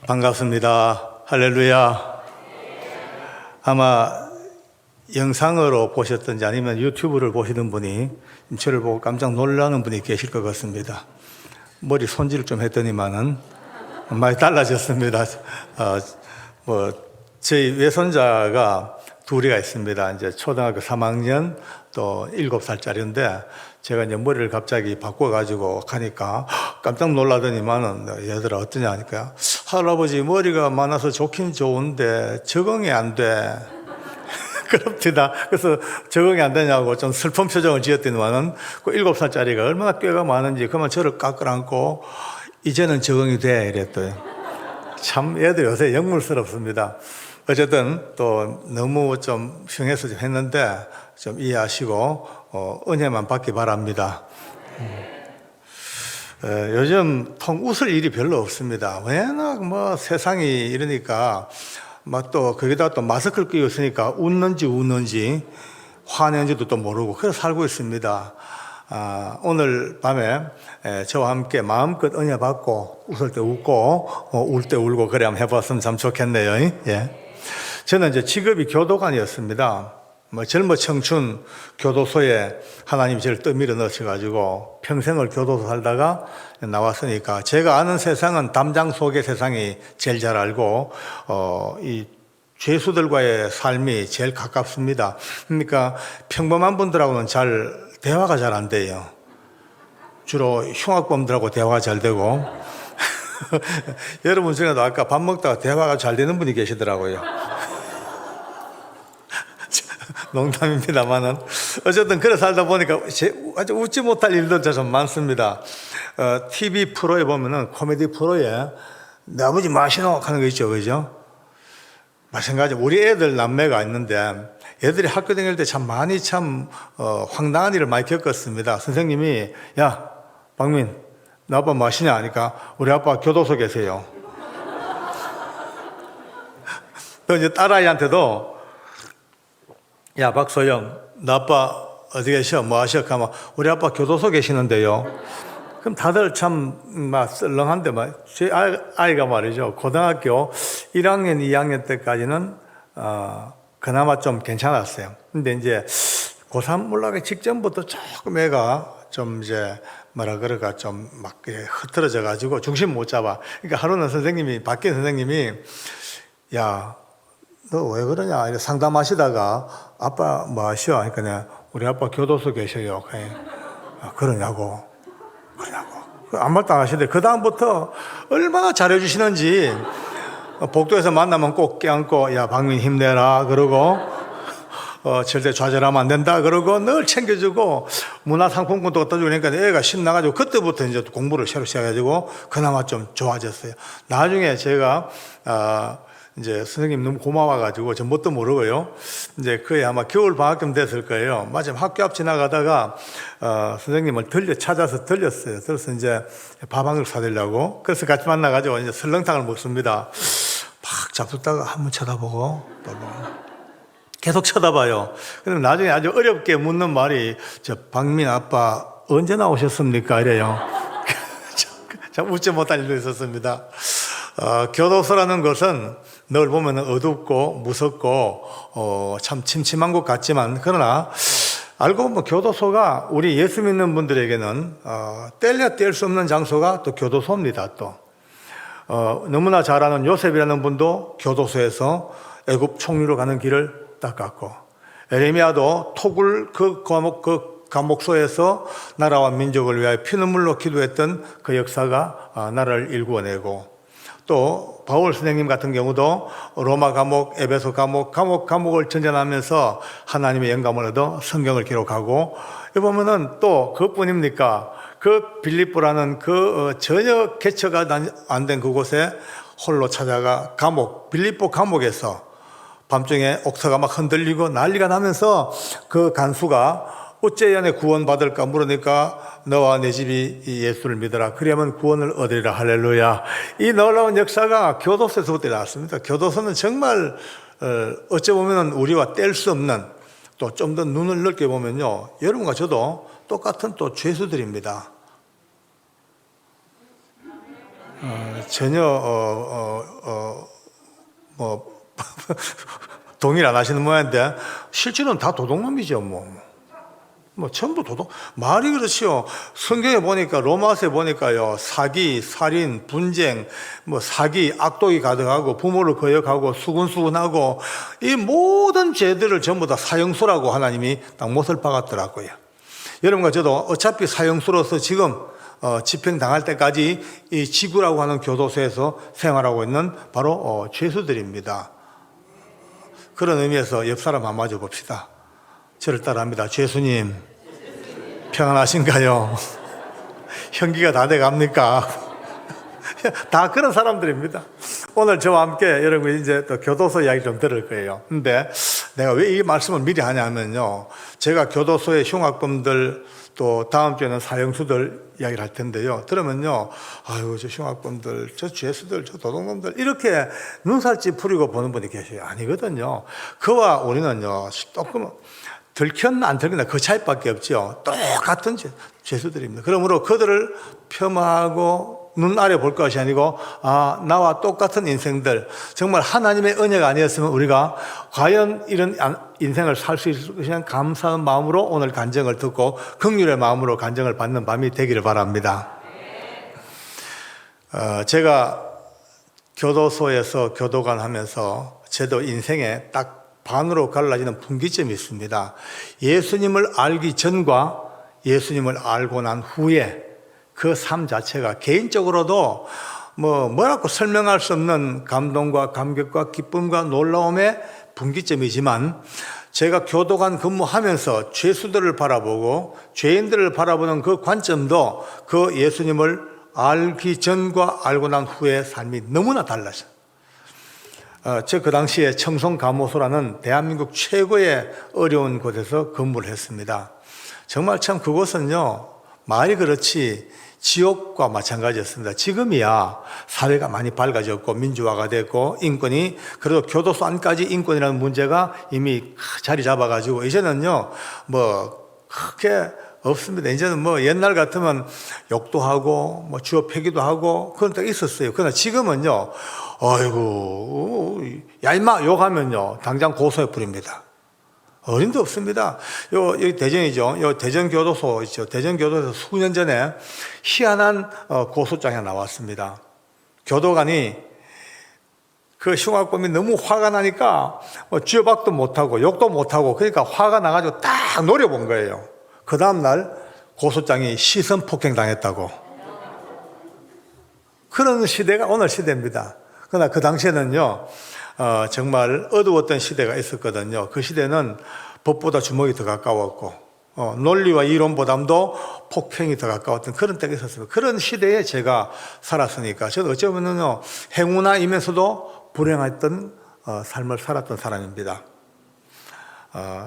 반갑습니다. 할렐루야. 아마 영상으로 보셨든지 아니면 유튜브를 보시는 분이 저를 보고 깜짝 놀라는 분이 계실 것 같습니다. 머리 손질을 좀 했더니만은 많이 달라졌습니다. 저희 외손자가 둘이가 있습니다. 이제 초등학교 3학년 또 7살짜리인데 제가 이제 머리를 갑자기 바꿔가지고 가니까 깜짝 놀라더니만은 얘들아 어떠냐 하니까 할아버지 머리가 많아서 좋긴 좋은데 적응이 안 돼. 그럽니다. 그래서 적응이 안 되냐고 좀 슬픈 표정을 지었더니만은 그 7살짜리가 얼마나 꾀가 많은지 그만 저를 깎을 안고 이제는 적응이 돼 이랬더니 참 애들 요새 영물스럽습니다. 어쨌든 또 너무 좀 흉해서 좀 했는데 좀 이해하시고 은혜만 받기 바랍니다. 요즘 통 웃을 일이 별로 없습니다. 워낙 뭐 세상이 이러니까 막 또 거기다 또 마스크를 끼고 있으니까 웃는지 우는지 화내는지도 또 모르고 그래서 살고 있습니다. 오늘 밤에 저와 함께 마음껏 은혜 받고 웃을 때 웃고 울 때 울고 그래 한번 해봤으면 참 좋겠네요. 예. 저는 이제 직업이 교도관이었습니다. 젊은 청춘 교도소에 하나님이 저를 떠밀어 넣으셔가지고 평생을 교도소 살다가 나왔으니까 제가 아는 세상은 담장 속의 세상이 제일 잘 알고 이 죄수들과의 삶이 제일 가깝습니다. 그러니까 평범한 분들하고는 대화가 잘 안 돼요. 주로 흉악범들하고 대화가 잘 되고 여러분 중에도 아까 밥 먹다가 대화가 잘 되는 분이 계시더라고요. 농담입니다만은 어쨌든 그래 살다 보니까 아주 웃지 못할 일도 좀 많습니다. TV 프로에 보면은 코미디 프로에 내 아버지 마시노 하는 거 있죠, 그죠? 마찬가지 우리 애들 남매가 있는데 애들이 학교 다닐 때 참 많이 황당한 일을 많이 겪었습니다. 선생님이 야 박민 너 아빠 마시냐 하니까 우리 아빠 교도소 계세요. 또 이제 딸아이한테도 야 박소영 너 아빠 어디 계셔 뭐 하셔 하면 우리 아빠 교도소 계시는데요. 그럼 다들 참 막 썰렁한데 제 아이가 말이죠 고등학교 1학년 2학년 때까지는 그나마 좀 괜찮았어요. 근데 이제 고3 올라가기 직전부터 조금 애가 좀 이제 뭐라 그럴까 좀 막 흐트러져 가지고 중심 못 잡아. 그러니까 하루는 밖에 선생님이 야 너 왜 그러냐 이렇게 상담하시다가 아빠 뭐 하시오 하니까 내가 우리 아빠 교도소 계셔요. 그러냐고 아무 말도 안 하시는데 그 다음부터 얼마나 잘해주시는지 복도에서 만나면 꼭 껴안고 야 박민 힘내라 그러고 절대 좌절하면 안 된다 그러고 늘 챙겨주고 문화상품권도 갖다 주니까 애가 신나가지고 그때부터 이제 공부를 새로 시작해가지고 그나마 좀 좋아졌어요. 나중에 제가 이제 선생님 너무 고마워가지고 전 뭣도 모르고요. 이제 그게 아마 겨울 방학쯤 됐을 거예요. 마침 학교 앞 지나가다가 선생님을 찾아서 들렸어요. 그래서 이제 밥 한 그릇 사드리려고. 그래서 같이 만나가지고 이제 설렁탕을 먹습니다. 막 잡숫다가 한번 쳐다보고 또 계속 쳐다봐요. 그럼 나중에 아주 어렵게 묻는 말이 저 박민 아빠 언제 나오셨습니까? 이래요. 참 웃지 못할 일도 있었습니다. 교도소라는 것은 늘 보면 어둡고 무섭고 참 침침한 것 같지만 그러나 알고 보면 교도소가 우리 예수 믿는 분들에게는 뗄래야 뗄 수 없는 장소가 또 교도소입니다. 또 너무나 잘 아는 요셉이라는 분도 교도소에서 애굽 총리로 가는 길을 닦았고 에레미야도 토굴 그 감옥소에서 나라와 민족을 위하여 피눈물로 기도했던 그 역사가 나라를 일구어내고 또 바울 선생님 같은 경우도 로마 감옥, 에베소 감옥을 전전하면서 하나님의 영감을 얻어 성경을 기록하고 여기 보면은 또 그것뿐입니까? 그 빌립보라는 전혀 개처가 안 된 그곳에 홀로 찾아가 빌립보 감옥에서 밤중에 옥터가 막 흔들리고 난리가 나면서 그 간수가 어째 안에 구원받을까 물으니까 너와 내 집이 예수를 믿어라 그러면 구원을 얻으리라 할렐루야. 이 놀라운 역사가 교도소에서부터 나왔습니다. 교도소는 정말 어찌 보면 우리와 뗄 수 없는 또 좀 더 눈을 넓게 보면요 여러분과 저도 똑같은 또 죄수들입니다. 전혀 뭐 동의를 안 하시는 모양인데 실제로는 다 도둑놈이죠. 뭐 전부 도둑. 말이 그렇지요. 성경에 보니까 로마서에 보니까요, 사기, 살인, 분쟁, 뭐 사기, 악독이 가득하고 부모를 거역하고 수군수군하고 이 모든 죄들을 전부 다 사형수라고 하나님이 딱 못을 박았더라고요. 여러분과 저도 어차피 사형수로서 지금 집행 당할 때까지 이 지구라고 하는 교도소에서 생활하고 있는 바로 죄수들입니다. 그런 의미에서 옆 사람 한번 맞아 봅시다. 저를 따라합니다. 죄수님, 평안하신가요? 형기가 다 돼갑니까? 다 그런 사람들입니다. 오늘 저와 함께 여러분 이제 또 교도소 이야기 좀 들을 거예요. 근데 내가 왜 이 말씀을 미리 하냐면요, 제가 교도소의 흉악범들 또 다음 주에는 사형수들 이야기를 할 텐데요, 들으면요, 아유 저 흉악범들, 저 죄수들, 저 도둑놈들 이렇게 눈살찌 풀이고 보는 분이 계셔요. 아니거든요. 그와 우리는요 조금 들켰나 안 들켰나 그 차이밖에 없죠. 똑같은 죄수들입니다. 그러므로 그들을 폄하하고 눈 아래 볼 것이 아니고, 나와 똑같은 인생들, 정말 하나님의 은혜가 아니었으면 우리가 과연 이런 인생을 살 수 있을 것이냐 감사한 마음으로 오늘 간증을 듣고 긍휼의 마음으로 간증을 받는 밤이 되기를 바랍니다. 제가 교도소에서 교도관 하면서 저도 인생에 딱 반으로 갈라지는 분기점이 있습니다. 예수님을 알기 전과 예수님을 알고 난 후에 그 삶 자체가 개인적으로도 뭐라고 설명할 수 없는 감동과 감격과 기쁨과 놀라움의 분기점이지만, 제가 교도관 근무하면서 죄수들을 바라보고 죄인들을 바라보는 그 관점도 그 예수님을 알기 전과 알고 난 후의 삶이 너무나 달라져요. 저 그 당시에 청송감호소라는 대한민국 최고의 어려운 곳에서 근무를 했습니다. 정말 참 그곳은요, 말이 그렇지 지옥과 마찬가지였습니다. 지금이야 사회가 많이 밝아졌고 민주화가 됐고 인권이, 그래도 교도소 안까지 인권이라는 문제가 이미 자리 잡아가지고 이제는요 크게 없습니다. 이제는 옛날 같으면 욕도 하고 주어 패기도 하고 그런 때가 있었어요. 그러나 지금은요, 아이고 야 임마 욕하면요 당장 고소해 버립니다. 어림도 없습니다. 여기 대전이죠. 요 대전교도소 있죠. 대전교도소에서 수년 전에 희한한 고소장이 나왔습니다. 교도관이 그 흉악범이 너무 화가 나니까 쥐어박도 못하고 욕도 못하고, 그러니까 화가 나가지고 딱 노려본 거예요. 그 다음날 고소장이 시선폭행 당했다고. 그런 시대가 오늘 시대입니다. 그러나 그 당시에는요, 정말 어두웠던 시대가 있었거든요. 그 시대는 법보다 주먹이 더 가까웠고, 논리와 이론보다도 폭행이 더 가까웠던 그런 때가 있었습니다. 그런 시대에 제가 살았으니까 저는 어쩌면은요, 행운아이면서도 불행했던 삶을 살았던 사람입니다.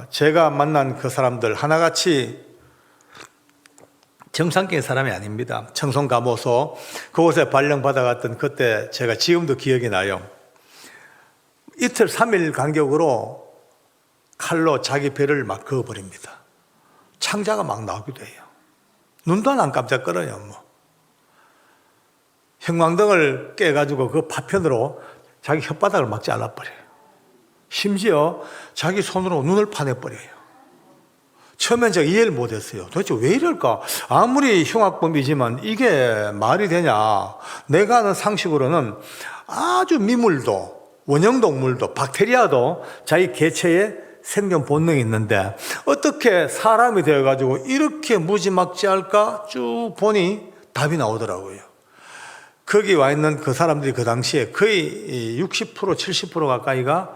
제가 만난 그 사람들 하나같이 정상적인 사람이 아닙니다. 청송감호소 그곳에 발령받아갔던 그때 제가 지금도 기억이 나요. 이틀 3일 간격으로 칼로 자기 배를 막 그어버립니다. 창자가 막 나오기도 해요. 눈도 안 깜짝거려요. 형광등을 깨가지고 그 파편으로 자기 혓바닥을 막 잘라버려요. 심지어 자기 손으로 눈을 파내버려요. 처음엔 제가 이해를 못했어요. 도대체 왜 이럴까? 아무리 흉악범이지만 이게 말이 되냐? 내가 아는 상식으로는 아주 미물도 원형동물도 박테리아도 자기 개체에 생존 본능이 있는데 어떻게 사람이 되어가지고 이렇게 무지막지할까? 쭉 보니 답이 나오더라고요. 거기 와 있는 그 사람들이 그 당시에 거의 60% 70% 가까이가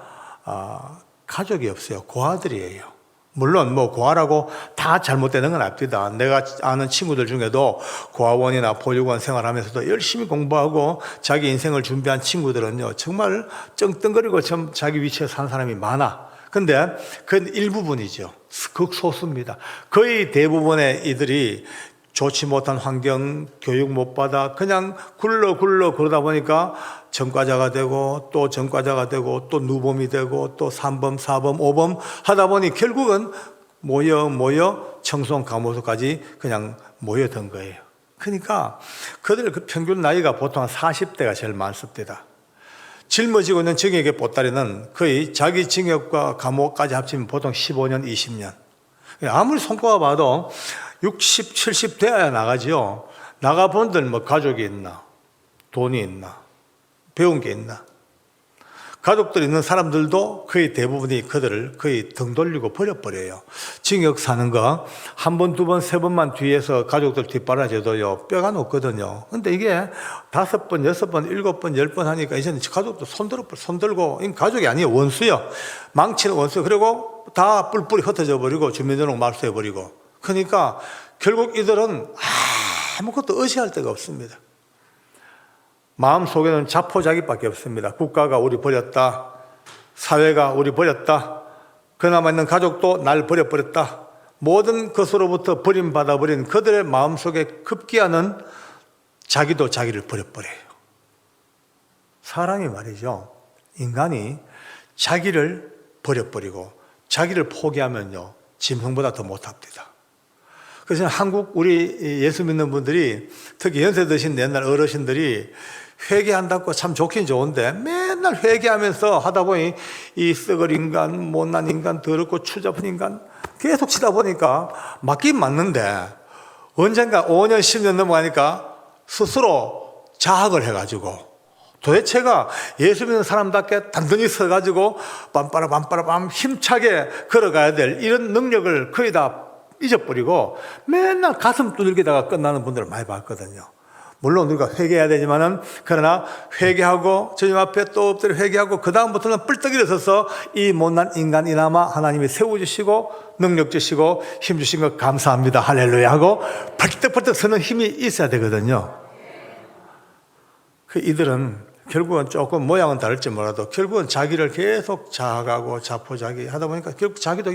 가족이 없어요. 고아들이에요. 물론 고아라고 다 잘못되는 건 아닙니다. 내가 아는 친구들 중에도 고아원이나 보육원 생활하면서도 열심히 공부하고 자기 인생을 준비한 친구들은요, 정말 쩡떵거리고 자기 위치에 산 사람이 많아. 근데 그건 일부분이죠. 극소수입니다. 거의 대부분의 이들이 좋지 못한 환경, 교육 못 받아 그냥 굴러 그러다 보니까 전과자가 되고 또 전과자가 되고 또 누범이 되고 또 3범, 4범, 5범 하다 보니 결국은 모여 청송감호소까지 그냥 모여든 거예요. 그러니까 그들 그 평균 나이가 보통 한 40대가 제일 많습니다. 짊어지고 있는 징역의 보따리는 거의 자기 징역과 감옥까지 합치면 보통 15년, 20년. 아무리 손꼽아 봐도 60, 70 돼야 나가죠. 나가본들 뭐 가족이 있나, 돈이 있나, 배운 게 있나. 가족들 있는 사람들도 거의 대부분이 그들을 거의 등 돌리고 버려버려요. 징역 사는 거 한 번, 두 번, 세 번만 뒤에서 가족들 뒷바라져도요, 뼈가 녹거든요. 근데 이게 5번, 6번, 7번, 10번 하니까 이제는 가족도 손들고, 이 가족이 아니에요. 원수요. 망치는 원수. 그리고 다 뿔뿔이 흩어져 버리고 주민등록 말소해 버리고. 그러니까 결국 이들은 아무것도 의지할 데가 없습니다. 마음속에는 자포자기밖에 없습니다. 국가가 우리 버렸다. 사회가 우리 버렸다. 그나마 있는 가족도 날 버려버렸다. 모든 것으로부터 버림받아버린 그들의 마음속에 급기야는 자기도 자기를 버려버려요. 사람이 말이죠. 인간이 자기를 버려버리고 자기를 포기하면요, 짐승보다 더 못합니다. 그래서 한국 우리 예수 믿는 분들이, 특히 연세 드신 옛날 어르신들이 회개한다고 참 좋긴 좋은데 맨날 회개하면서 하다 보니 이 썩을 인간, 못난 인간, 더럽고 추잡한 인간 계속 치다 보니까 맞긴 맞는데 언젠가 5년, 10년 넘어가니까 스스로 자학을 해가지고 도대체가 예수 믿는 사람답게 단단히 서가지고 빰빠라빰 힘차게 걸어가야 될 이런 능력을 거의 다 잊어버리고 맨날 가슴 두들기다가 끝나는 분들을 많이 봤거든요. 물론 우리가 회개해야 되지만은, 그러나 회개하고 주님 앞에 또 엎드려 회개하고 그 다음부터는 뿔떡 일어서서 이 못난 인간이나마 하나님이 세워주시고 능력 주시고 힘 주신 것 감사합니다, 할렐루야 하고 펄떡펄떡 서는 힘이 있어야 되거든요. 이들은 결국은 조금 모양은 다를지 몰라도 결국은 자기를 계속 자학하고 자포자기 하다 보니까 결국 자기도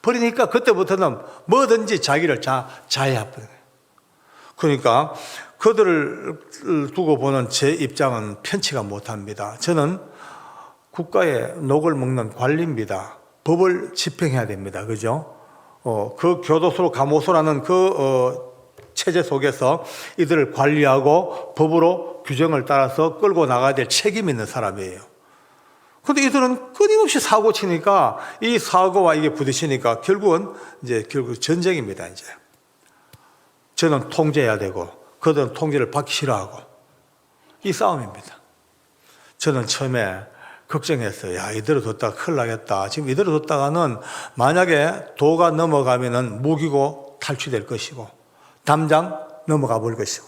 버리니까 그때부터는 뭐든지 자기를 자해해 버려요. 그러니까 그들을 두고 보는 제 입장은 편치가 못합니다. 저는 국가의 녹을 먹는 관리입니다. 법을 집행해야 됩니다. 그죠? 그 교도소로 감호소라는 체제 속에서 이들을 관리하고 법으로 규정을 따라서 끌고 나가야 될 책임이 있는 사람이에요. 그런데 이들은 끊임없이 사고 치니까 이 사고와 이게 부딪히니까 결국 전쟁입니다. 이제 저는 통제해야 되고 그들은 통제를 받기 싫어하고 이 싸움입니다. 저는 처음에 걱정했어요. 야, 이대로 뒀다가 큰일 나겠다. 지금 이대로 뒀다가는 만약에 도가 넘어가면은 무기고 탈취될 것이고 담장 넘어가 볼 것이고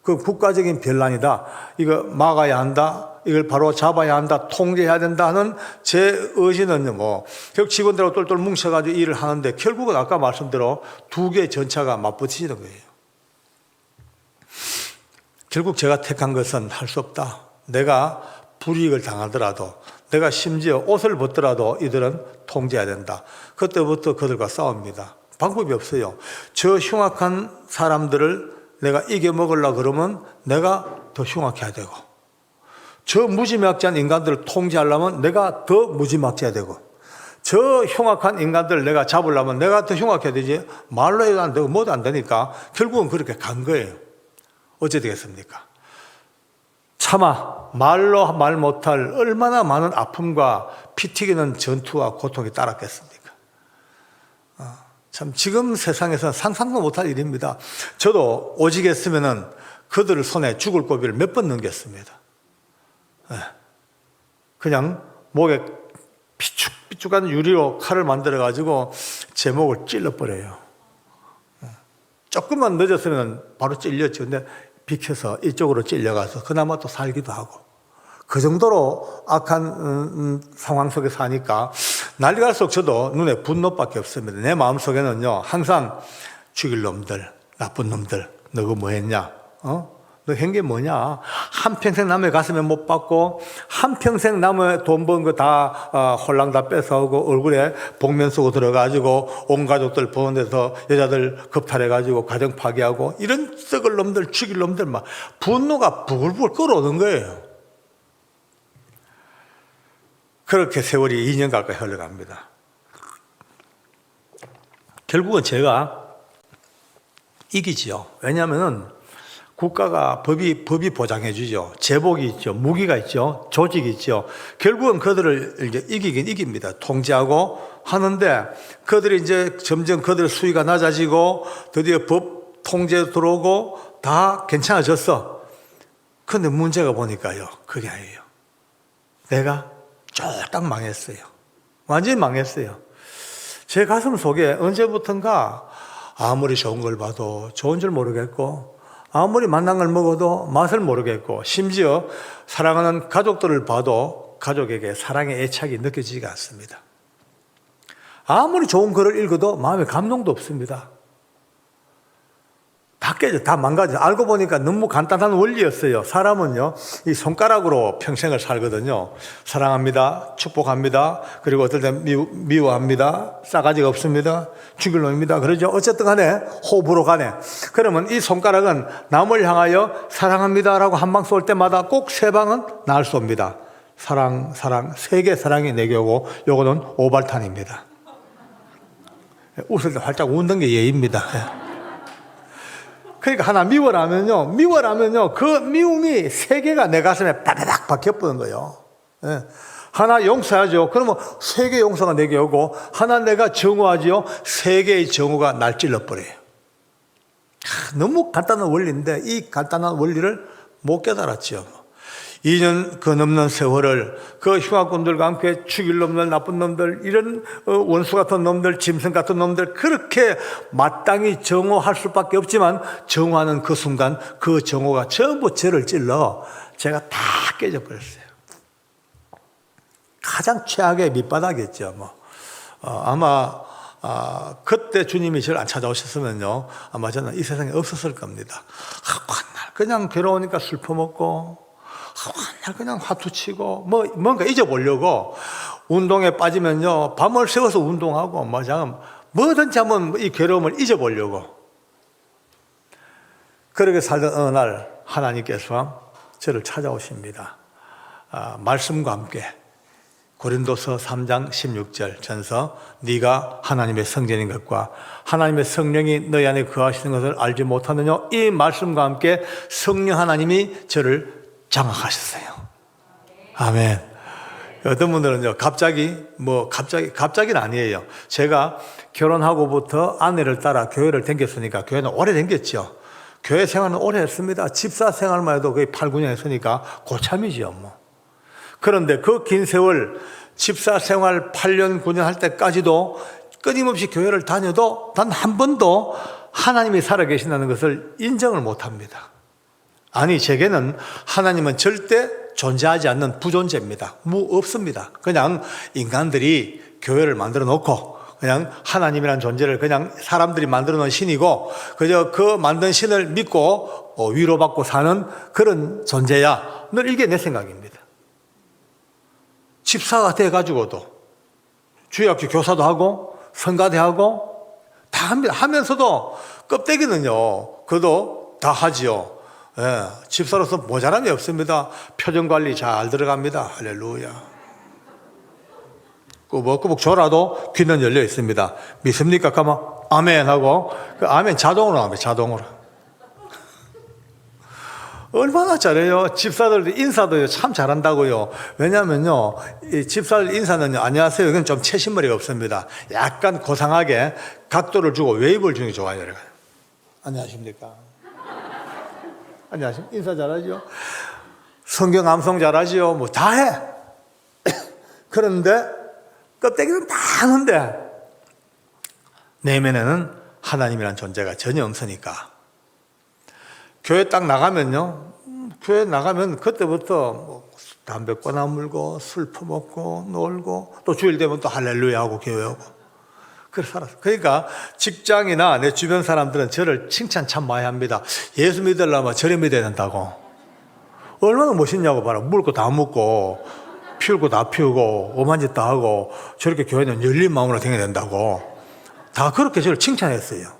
그 국가적인 변란이다. 이거 막아야 한다. 이걸 바로 잡아야 한다. 통제해야 된다 하는 제 의지는요, 결국 직원들하고 똘똘 뭉쳐가지고 일을 하는데 결국은 아까 말씀대로 두 개의 전차가 맞붙이는 거예요. 결국 제가 택한 것은 할 수 없다. 내가 불이익을 당하더라도, 내가 심지어 옷을 벗더라도 이들은 통제해야 된다. 그때부터 그들과 싸웁니다. 방법이 없어요. 저 흉악한 사람들을 내가 이겨먹으려고 그러면 내가 더 흉악해야 되고, 저 무지막지한 인간들을 통제하려면 내가 더 무지막지해야 되고, 저 흉악한 인간들을 내가 잡으려면 내가 더 흉악해야 되지. 말로 해도 안 되고 뭐도 안 되니까 결국은 그렇게 간 거예요. 어찌 되겠습니까? 차마 말로 말 못할 얼마나 많은 아픔과 피 튀기는 전투와 고통이 따랐겠습니까? 참 지금 세상에서 상상도 못할 일입니다. 저도 오직했으면은 그들을 손에 죽을 고비를 몇 번 넘겼습니다. 그냥 목에 삐죽삐죽한 유리로 칼을 만들어 가지고 제 목을 찔러버려요. 조금만 늦었으면 바로 찔렸죠. 근데 비켜서 이쪽으로 찔려가서 그나마 또 살기도 하고, 그 정도로 악한 상황 속에 사니까 날이 갈수록 저도 눈에 분노밖에 없습니다. 내 마음속에는요 항상 죽일 놈들, 나쁜 놈들, 너가 뭐 했냐? 너 한 게 뭐냐? 한평생 남의 가슴에 못 박고 한평생 남의 돈 번 거 다 홀랑 다 뺏어오고 얼굴에 복면 쓰고 들어가지고 온 가족들 보는 데서 여자들 겁탈해가지고 가정 파괴하고 이런 썩을 놈들, 죽일 놈들 막 분노가 부글부글 끓어오는 거예요. 그렇게 세월이 2년 가까이 흘러갑니다. 결국은 제가 이기지요. 왜냐하면 국가가 법이 보장해 주죠. 제복이 있죠. 무기가 있죠. 조직이 있죠. 결국은 그들을 이제 이기긴 이깁니다. 통제하고 하는데 그들이 이제 점점 그들의 수위가 낮아지고 드디어 법 통제 들어오고 다 괜찮아졌어. 근데 문제가 보니까요. 그게 아니에요. 내가 쫄딱 망했어요. 완전히 망했어요. 제 가슴 속에 언제부턴가 아무리 좋은 걸 봐도 좋은 줄 모르겠고 아무리 맛난 걸 먹어도 맛을 모르겠고 심지어 사랑하는 가족들을 봐도 가족에게 사랑의 애착이 느껴지지가 않습니다. 아무리 좋은 글을 읽어도 마음에 감동도 없습니다. 다 깨져, 다 망가져. 알고 보니까 너무 간단한 원리였어요. 사람은요, 이 손가락으로 평생을 살거든요. 사랑합니다. 축복합니다. 그리고 어떨 때 미워합니다. 싸가지가 없습니다. 죽일 놈입니다. 그러죠. 어쨌든 간에 호불호 간에. 그러면 이 손가락은 남을 향하여 사랑합니다라고 한 방 쏠 때마다 꼭 세 방은 날 쏩니다. 사랑, 세 개 사랑이 내게 오고 요거는 오발탄입니다. 웃을 때 활짝 웃는 게 예의입니다. 그러니까 하나 미워라면요, 그 미움이 세 개가 내 가슴에 바다닥 박혀버는 거예요. 예. 하나 용서하죠. 그러면 세 개의 용서가 내게 오고, 하나 내가 정오하지요. 세 개의 정오가 날 찔러버려요. 너무 간단한 원리인데, 이 간단한 원리를 못 깨달았죠. 2년 그 넘는 세월을 그 흉악꾼들과 함께 죽일 놈들, 나쁜 놈들, 이런 원수 같은 놈들, 짐승 같은 놈들 그렇게 마땅히 정오할 수밖에 없지만 정오하는 그 순간 그 정오가 전부 저를 찔러 제가 다 깨져버렸어요. 가장 최악의 밑바닥이었죠. 아마 그때 주님이 저를 안 찾아오셨으면요, 아마 저는 이 세상에 없었을 겁니다. 맨날 그냥 괴로우니까 술 퍼먹고 그냥 화투 치고 뭔가 잊어보려고 운동에 빠지면요 밤을 새워서 운동하고 뭐든지 한번 이 괴로움을 잊어보려고 그렇게 살던 어느 날 하나님께서 저를 찾아오십니다. 말씀과 함께 고린도서 3장 16절 전서 네가 하나님의 성전인 것과 하나님의 성령이 너희 안에 거하시는 것을 알지 못하느냐, 이 말씀과 함께 성령 하나님이 저를 장악하셨어요. 아멘. 어떤 분들은요, 갑자기는 아니에요. 제가 결혼하고부터 아내를 따라 교회를 다녔으니까, 교회는 오래 다녔죠. 교회 생활은 오래 했습니다. 집사 생활만 해도 거의 8, 9년 했으니까 고참이죠, 그런데 그 긴 세월, 집사 생활 8년, 9년 할 때까지도 끊임없이 교회를 다녀도 단 한 번도 하나님이 살아계신다는 것을 인정을 못 합니다. 아니, 제게는 하나님은 절대 존재하지 않는 부존재입니다. 없습니다. 그냥 인간들이 교회를 만들어 놓고 그냥 하나님이라는 존재를 그냥 사람들이 만들어 놓은 신이고 그저 그 만든 신을 믿고 위로받고 사는 그런 존재야. 늘 이게 내 생각입니다. 집사가 돼가지고도 주일학교 교사도 하고 성가대 하고 다 합니다. 하면서도 껍데기는요, 그도 다 하지요. 예, 집사로서 모자람이 없습니다. 표정 관리 잘 들어갑니다. 할렐루야. 꾸벅꾸벅 졸아도 귀는 열려 있습니다. 믿습니까? 가면 아멘 하고 그 아멘 자동으로 합니다. 자동으로. 얼마나 잘해요. 집사들 인사도 참 잘한다고요. 왜냐하면요, 이 집사들 인사는요, 안녕하세요, 이건 좀 채신머리가 없습니다. 약간 고상하게 각도를 주고 웨이브를 주는 게 좋아요. 안녕하십니까? 안녕하십니까? 인사 잘하죠. 성경 암송 잘하죠. 다 해. 그런데 껍데기는 다 하는데 내면에는 하나님이라는 존재가 전혀 없으니까 교회 딱 나가면요, 교회 나가면 그때부터 담배 꼬나 물고 술 퍼먹고 놀고 또 주일 되면 또 할렐루야 하고 교회 오고 그렇게 살았어요. 그러니까 직장이나 내 주변 사람들은 저를 칭찬 참 많이 합니다. 예수 믿으려면 저래 믿어야 된다고. 얼마나 멋있냐고 봐라. 물 거 다 묻고 피울 거 다 피우고 오만 짓 다 하고 저렇게 교회는 열린 마음으로 다녀야 된다고 다 그렇게 저를 칭찬했어요.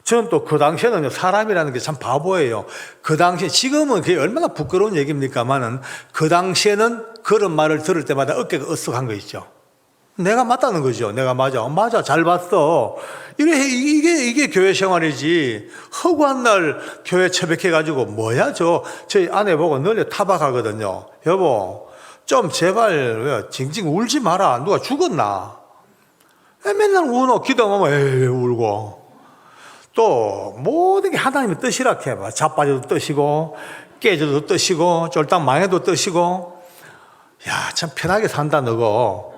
저는 또 그 당시에는 사람이라는 게 참 바보예요. 그 당시에, 지금은 그게 얼마나 부끄러운 얘기입니까만은 그 당시에는 그런 말을 들을 때마다 어깨가 으쓱한 거 있죠. 내가 맞다는 거죠. 내가 맞아. 맞아. 잘 봤어. 이게 교회 생활이지. 허구한 날 교회 처박혀가지고 뭐야, 저희 아내 보고 널리 타박하거든요. 여보, 좀 제발 징징 울지 마라. 누가 죽었나? 맨날 우노 기도하면 에이 울고. 또 모든 게 하나님의 뜻이라 해봐. 자빠져도 뜻이고 깨져도 뜻이고 쫄딱 망해도 뜻이고. 야, 참 편하게 산다 너고.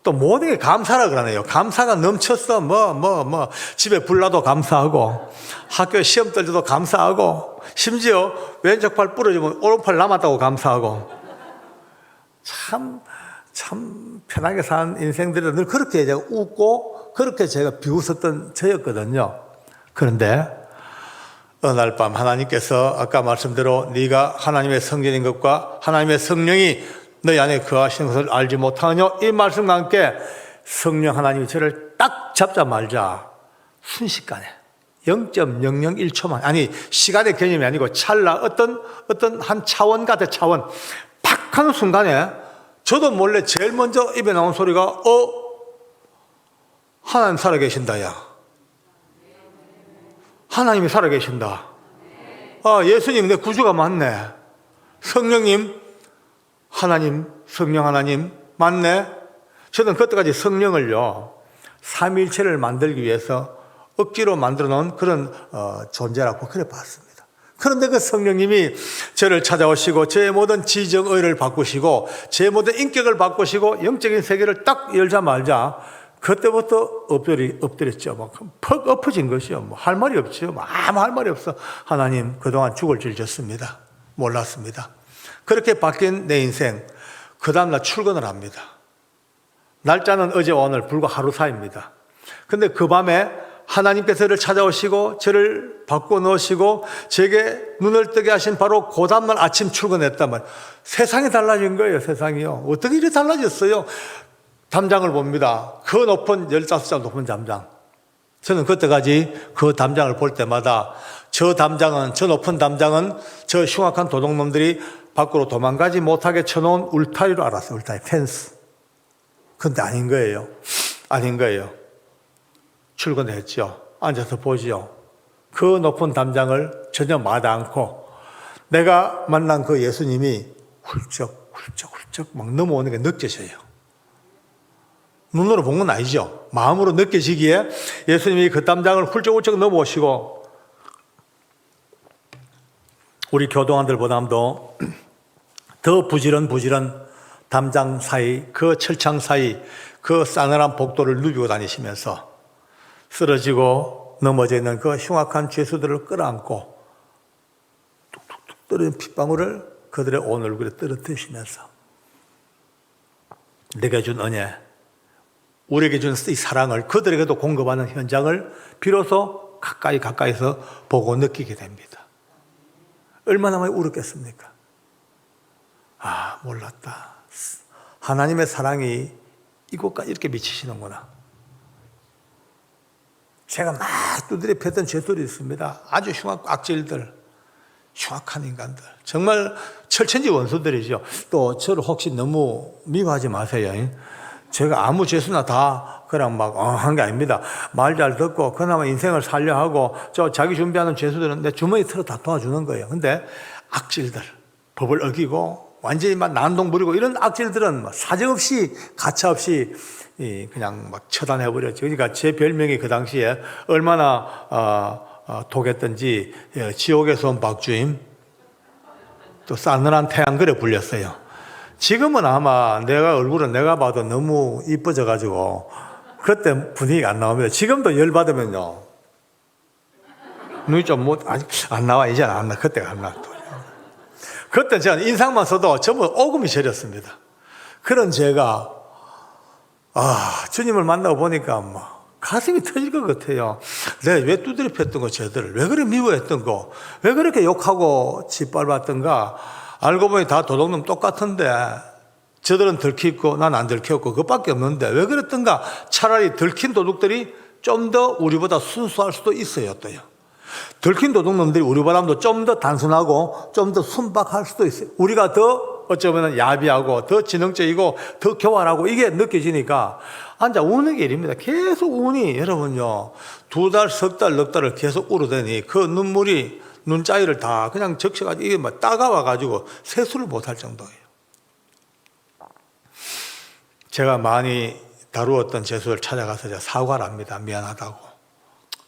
또 모든 게 감사라 그러네요. 감사가 넘쳤어. 집에 불나도 감사하고 학교에 시험 떨려도 감사하고 심지어 왼쪽 팔 부러지면 오른팔 남았다고 감사하고. 참 편하게 산 인생들이 늘 그렇게 제가 웃고 그렇게 제가 비웃었던 저였거든요. 그런데 어느 날 밤 하나님께서 아까 말씀대로 네가 하나님의 성전인 것과 하나님의 성령이 너희 안에 거하시는 것을 알지 못하느냐, 이 말씀과 함께 성령 하나님이 저를 딱 잡자마자 순식간에 0.001초만, 아니 시간의 개념이 아니고 찰나 어떤 한 차원 같은 차원 팍 하는 순간에 저도 몰래 제일 먼저 입에 나온 소리가 하나님 살아계신다. 야, 하나님이 살아계신다. 예수님 내 구주가 맞네. 성령님, 하나님, 성령 하나님 맞네. 저는 그때까지 성령을요 삼위일체를 만들기 위해서 억지로 만들어 놓은 그런 존재라고 그래 봤습니다. 그런데 그 성령님이 저를 찾아오시고 저의 모든 지정의를 바꾸시고 제 모든 인격을 바꾸시고 영적인 세계를 딱 열자마자 그때부터 엎드렸죠. 퍽 엎어진 것이요. 할 말이 없죠. 아무 할 말이 없어. 하나님, 그동안 죽을 줄 졌습니다. 몰랐습니다. 그렇게 바뀐 내 인생, 그 다음날 출근을 합니다. 날짜는 어제와 오늘 불과 하루 사이입니다. 근데 그 밤에 하나님께서 저를 찾아오시고 저를 바꿔 넣으시고 제게 눈을 뜨게 하신 바로 그 다음날 아침 출근했다면 세상이 달라진 거예요. 세상이요. 어떻게 이렇게 달라졌어요? 담장을 봅니다. 그 높은 15장 높은 담장. 저는 그때까지 그 담장을 볼 때마다 저 높은 담장은 저 흉악한 도둑놈들이 밖으로 도망가지 못하게 쳐놓은 울타리로 알았어요. 울타리, 펜스. 근데 아닌 거예요. 아닌 거예요. 출근했죠. 앉아서 보지요. 그 높은 담장을 전혀 마다 않고 내가 만난 그 예수님이 훌쩍 막 넘어오는 게 느껴져요. 눈으로 본 건 아니죠. 마음으로 느껴지기에 예수님이 그 담장을 훌쩍 넘어오시고 우리 교도관들보다도 더 부지런 담장 사이, 그 철창 사이, 그 싸늘한 복도를 누비고 다니시면서 쓰러지고 넘어져 있는 그 흉악한 죄수들을 끌어안고 뚝뚝뚝 떨어진 핏방울을 그들의 온 얼굴에 떨어뜨리시면서 내가 준 은혜, 우리에게 준 이 사랑을 그들에게도 공급하는 현장을 비로소 가까이서 보고 느끼게 됩니다. 얼마나 많이 울었겠습니까? 몰랐다. 하나님의 사랑이 이곳까지 이렇게 미치시는구나. 제가 막 두드려 팼던 죄들이 있습니다. 아주 흉악한 악질들, 흉악한 인간들, 정말 철천지 원수들이죠. 또 저를 혹시 너무 미워하지 마세요. 제가 아무 죄수나 다 그냥 막 한 게 아닙니다. 말 잘 듣고 그나마 인생을 살려 하고 자기 준비하는 죄수들은 내 주머니 틀어 다 도와주는 거예요. 근데 악질들, 법을 어기고 완전히 막 난동 부리고 이런 악질들은 사정없이 가차없이 그냥 막 처단해버렸죠. 그러니까 제 별명이 그 당시에 얼마나 독했던지 지옥에서 온 박주임, 또 싸늘한 태양 그래 불렸어요. 지금은 아마 내가 얼굴은 내가 봐도 너무 이뻐져가지고 그때 분위기가 안 나옵니다. 지금도 열받으면요 눈이 좀 아직 안 나와. 이제는 안 나. 그때가 안 나. 그때 제가 인상만 써도 전부 오금이 저렸습니다. 그런 제가 주님을 만나고 보니까 가슴이 터질 것 같아요. 내가 왜 두드려 팼던 거, 쟤들을 왜 그렇게 미워했던 거, 왜 그렇게 욕하고 짓밟았던가. 알고 보니 다 도둑놈 똑같은데 저들은 들키고 난 안 들켰고 그것밖에 없는데 왜 그랬던가. 차라리 들킨 도둑들이 좀 더 우리보다 순수할 수도 있어요. 또요, 들킨 도둑놈들이 우리보다도 좀 더 단순하고 좀 더 순박할 수도 있어요. 우리가 더 어쩌면 야비하고 더 지능적이고 더 교활하고 이게 느껴지니까 앉아 우는 게 일입니다. 계속 우니 여러분요 2달, 3달, 넉 달을 계속 울어대니 그 눈물이 눈자위를 다 그냥 적셔가지고 이게 막 따가워가지고 세수를 못할 정도예요. 제가 많이 다루었던 죄수를 찾아가서 제가 사과를 합니다. 미안하다고.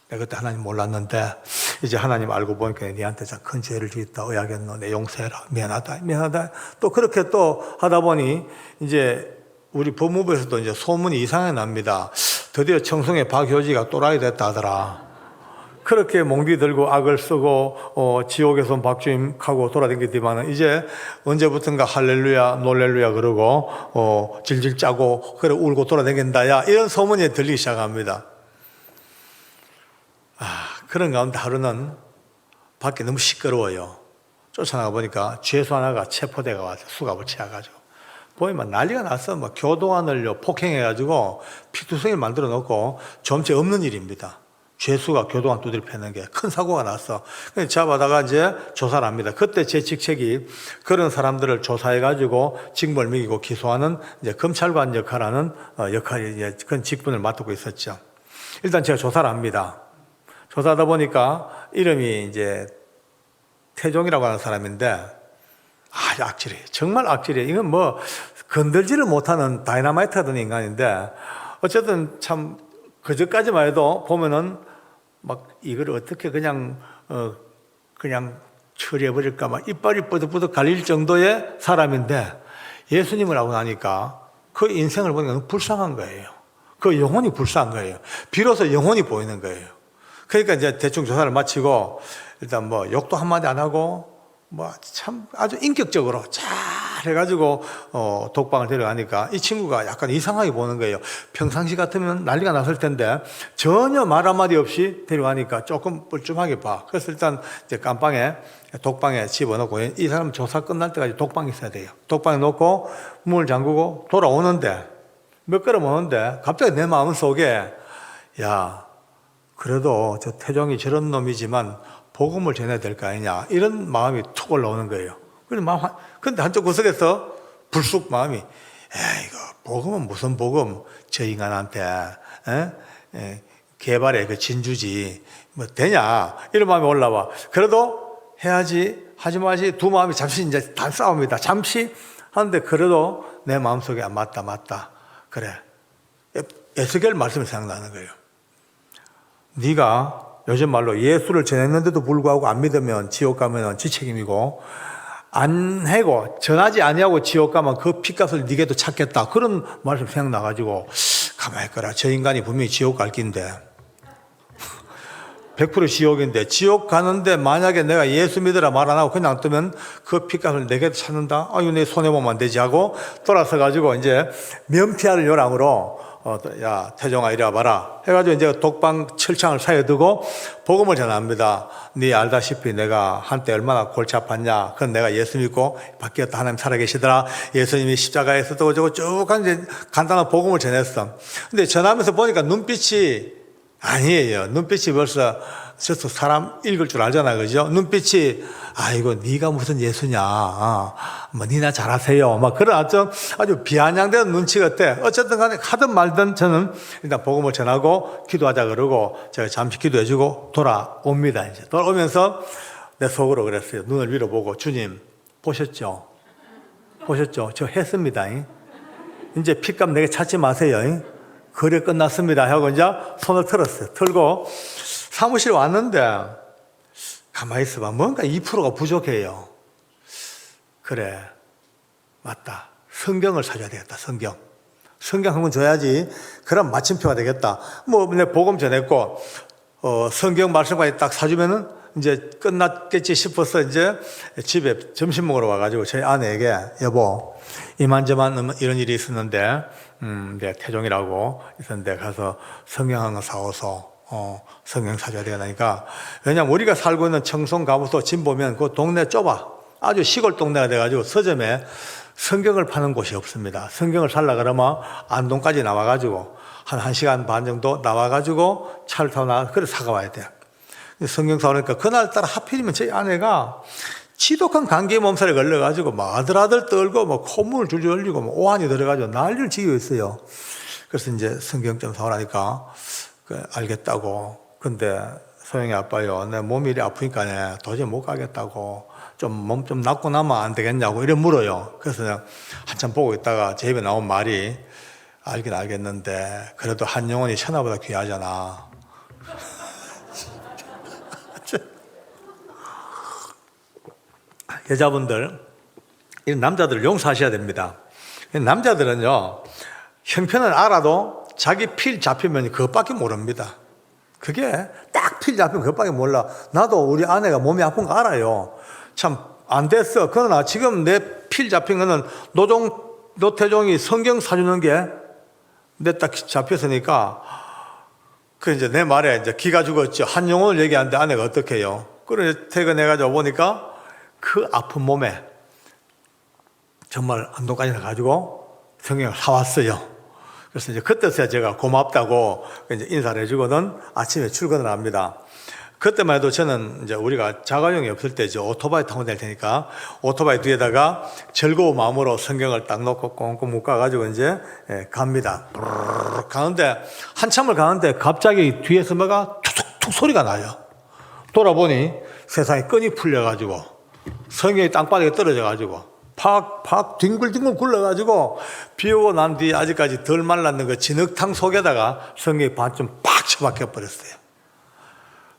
내가 그때 하나님 몰랐는데 이제 하나님 알고 보니까 니한테 큰 죄를 지었다. 어야겠노. 내 용서해라. 미안하다. 미안하다. 또 그렇게 또 하다 보니 이제 우리 법무부에서도 이제 소문이 이상하게 납니다. 드디어 청송의 박효지가 또라이 됐다 하더라. 그렇게 몽디 들고 악을 쓰고 지옥에서 박주임하고 돌아다니더니만 이제 언제부턴가 할렐루야 놀렐루야 그러고 질질 짜고 그래 울고 돌아다닌다야 이런 소문이 들리기 시작합니다. 그런 가운데 하루는 밖에 너무 시끄러워요. 쫓아나가 보니까 죄수 하나가 체포대가 와서 수갑을 채워가지고 보이면 난리가 났어. 막 교도관을 폭행해가지고 피투성이를 만들어 놓고 점체 없는 일입니다. 죄수가 교도관 두드려 패는 게 큰 사고가 났어. 잡아다가 이제 조사를 합니다. 그때 제 직책이 그런 사람들을 조사해가지고 징벌 매기고 기소하는 이제 검찰관 역할하는 역할이 이제 그런 직분을 맡고 있었죠. 일단 제가 조사를 합니다. 조사하다 보니까 이름이 이제 태종이라고 하는 사람인데 악질이에요. 정말 악질이에요. 이건 뭐 건들지를 못하는 다이너마이트 하던 인간인데 어쨌든 참 그저까지만 해도 보면은 막 이걸 어떻게 그냥 처리해버릴까 막 이빨이 뻐득뻐득 갈릴 정도의 사람인데 예수님을 하고 나니까 그 인생을 보니까 너무 불쌍한 거예요. 그 영혼이 불쌍한 거예요. 비로소 영혼이 보이는 거예요. 그러니까 이제 대충 조사를 마치고 일단 뭐 욕도 한마디 안 하고 뭐 참 아주 인격적으로 잘 해가지고 독방을 데려가니까 이 친구가 약간 이상하게 보는 거예요. 평상시 같으면 난리가 났을 텐데 전혀 말 한마디 없이 데려가니까 조금 뻘쭘하게 봐. 그래서 일단 이제 독방에 집어넣고 이 사람 조사 끝날 때까지 독방에 있어야 돼요. 독방에 놓고 문을 잠그고 돌아오는데 몇 걸음 오는데 갑자기 내 마음속에 야 그래도 저 태종이 저런 놈이지만 복음을 전해야 될 거 아니냐 이런 마음이 툭 올라오는 거예요. 근데 한쪽 구석에서 불쑥 마음이 이거 복음은 무슨 복음 저 인간한테 개발의 그 진주지 뭐 되냐 이런 마음이 올라와. 그래도 해야지 하지 마지 두 마음이 잠시 이제 다 싸웁니다. 잠시 하는데 그래도 내 마음속에 맞다 그래 에스겔 말씀이 생각나는 거예요. 네가 요즘 말로 예수를 전했는데도 불구하고 안 믿으면 지옥 가면 지 책임이고 안 해고 전하지 아니하고 지옥 가면 그 핏값을 네게도 찾겠다. 그런 말씀 생각나가지고 가만히 있거라. 저 인간이 분명히 지옥 갈 긴데 100% 지옥인데 지옥 가는데 만약에 내가 예수 믿으라 말 안 하고 그냥 뜨면 그 핏값을 내게도 찾는다. 아유 내 손해보면 안 되지 하고 돌아서 가지고 이제 면피할 요랑으로 야 태종아 이리 와봐라 해가지고 이제 독방 철창을 사여두고 복음을 전합니다. 네 알다시피 내가 한때 얼마나 골치 아팠냐. 그건 내가 예수 믿고 바뀌었다. 하나님 살아계시더라. 예수님이 십자가에서 저거 쭉 이제 간단한 복음을 전했어. 근데 전하면서 보니까 눈빛이 아니에요. 눈빛이 벌써 사람 읽을 줄 알잖아, 그죠? 눈빛이 아이고 네가 무슨 예수냐, 뭐 니나 잘하세요, 막 그런 아주 비아냥대는 눈치 같아. 어쨌든 간에 하든 말든 저는 일단 복음을 전하고 기도하자 그러고 제가 잠시 기도해주고 돌아옵니다. 이제 돌아오면서 내 속으로 그랬어요. 눈을 위로 보고 주님 보셨죠? 저 했습니다. 이제 핏값 내게 찾지 마세요. 거래 끝났습니다 하고 이제 손을 틀었어요. 틀고 사무실 왔는데 가만히 있어봐. 뭔가 2%가 부족해요. 그래 맞다. 성경을 사줘야 되겠다. 성경 한 권 줘야지. 그럼 마침표가 되겠다. 뭐 내 복음 전했고 성경 말씀까지 딱 사주면은 이제 끝났겠지 싶어서 이제 집에 점심 먹으러 와가지고 저희 아내에게 여보 이만저만 이런 일이 있었는데 내가 태종이라고 있었는데 가서 성경 한 권 사와서 성경 사줘야 되니까. 왜냐면 우리가 살고 있는 청송 가부서 진 보면 그 동네 좁아. 아주 시골 동네가 돼가지고 서점에 성경을 파는 곳이 없습니다. 성경을 살라 그러면 안동까지 나와가지고 한 1시간 반 정도 나와가지고 차를 타고 나가 그래 사가와야 돼. 성경 사오니까 그날따라 하필이면 저희 아내가 지독한 감기 몸살에 걸려가지고 막 아들아들 떨고 막 콧물을 줄줄 흘리고 막 오한이 들어가지고 난리를 지고 있어요. 그래서 이제 성경 좀 사오라니까 알겠다고. 근데 소영이 아빠요, 내 몸이 이리 아프니까 도저히 못 가겠다고. 좀 몸 좀 낫고 나면 안 되겠냐고 이래 물어요. 그래서 내가 한참 보고 있다가 제 입에 나온 말이 알긴 알겠는데 그래도 한 영혼이 천하보다 귀하잖아. 여자분들, 이 남자들을 용서하셔야 됩니다. 남자들은요, 형편을 알아도 자기 필 잡히면 그것밖에 모릅니다. 그게 딱 필 잡히면 그것밖에 몰라. 나도 우리 아내가 몸이 아픈 거 알아요. 참 안 됐어. 그러나 지금 내 필 잡힌 거는 노태종이 성경 사주는 게 내 딱 잡혔으니까 그 이제 내 말에 이제 기가 죽었죠. 한 영혼을 얘기하는데 아내가 어떻게 해요? 그래 퇴근해가지고 보니까 그 아픈 몸에 정말 안동까지 가가지고 성경을 사왔어요. 그래서 이제 그때서야 제가 고맙다고 이제 인사를 해주거든 아침에 출근을 합니다. 그때만 해도 저는 이제 우리가 자가용이 없을 때 이제 오토바이 타고 낼 테니까 오토바이 뒤에다가 즐거운 마음으로 성경을 딱 놓고 꽁꽁 묶어가지고 이제 갑니다. 가는데 한참을 가는데 갑자기 뒤에서 뭐가 툭툭툭 소리가 나요. 돌아보니 세상에 끈이 풀려가지고 성경이 땅바닥에 떨어져가지고 팍팍 뒹굴뒹굴 굴러가지고 비 오고 난 뒤에 아직까지 덜 말랐는 그 진흙탕 속에다가 성경이 반쯤 팍 처박혀 버렸어요.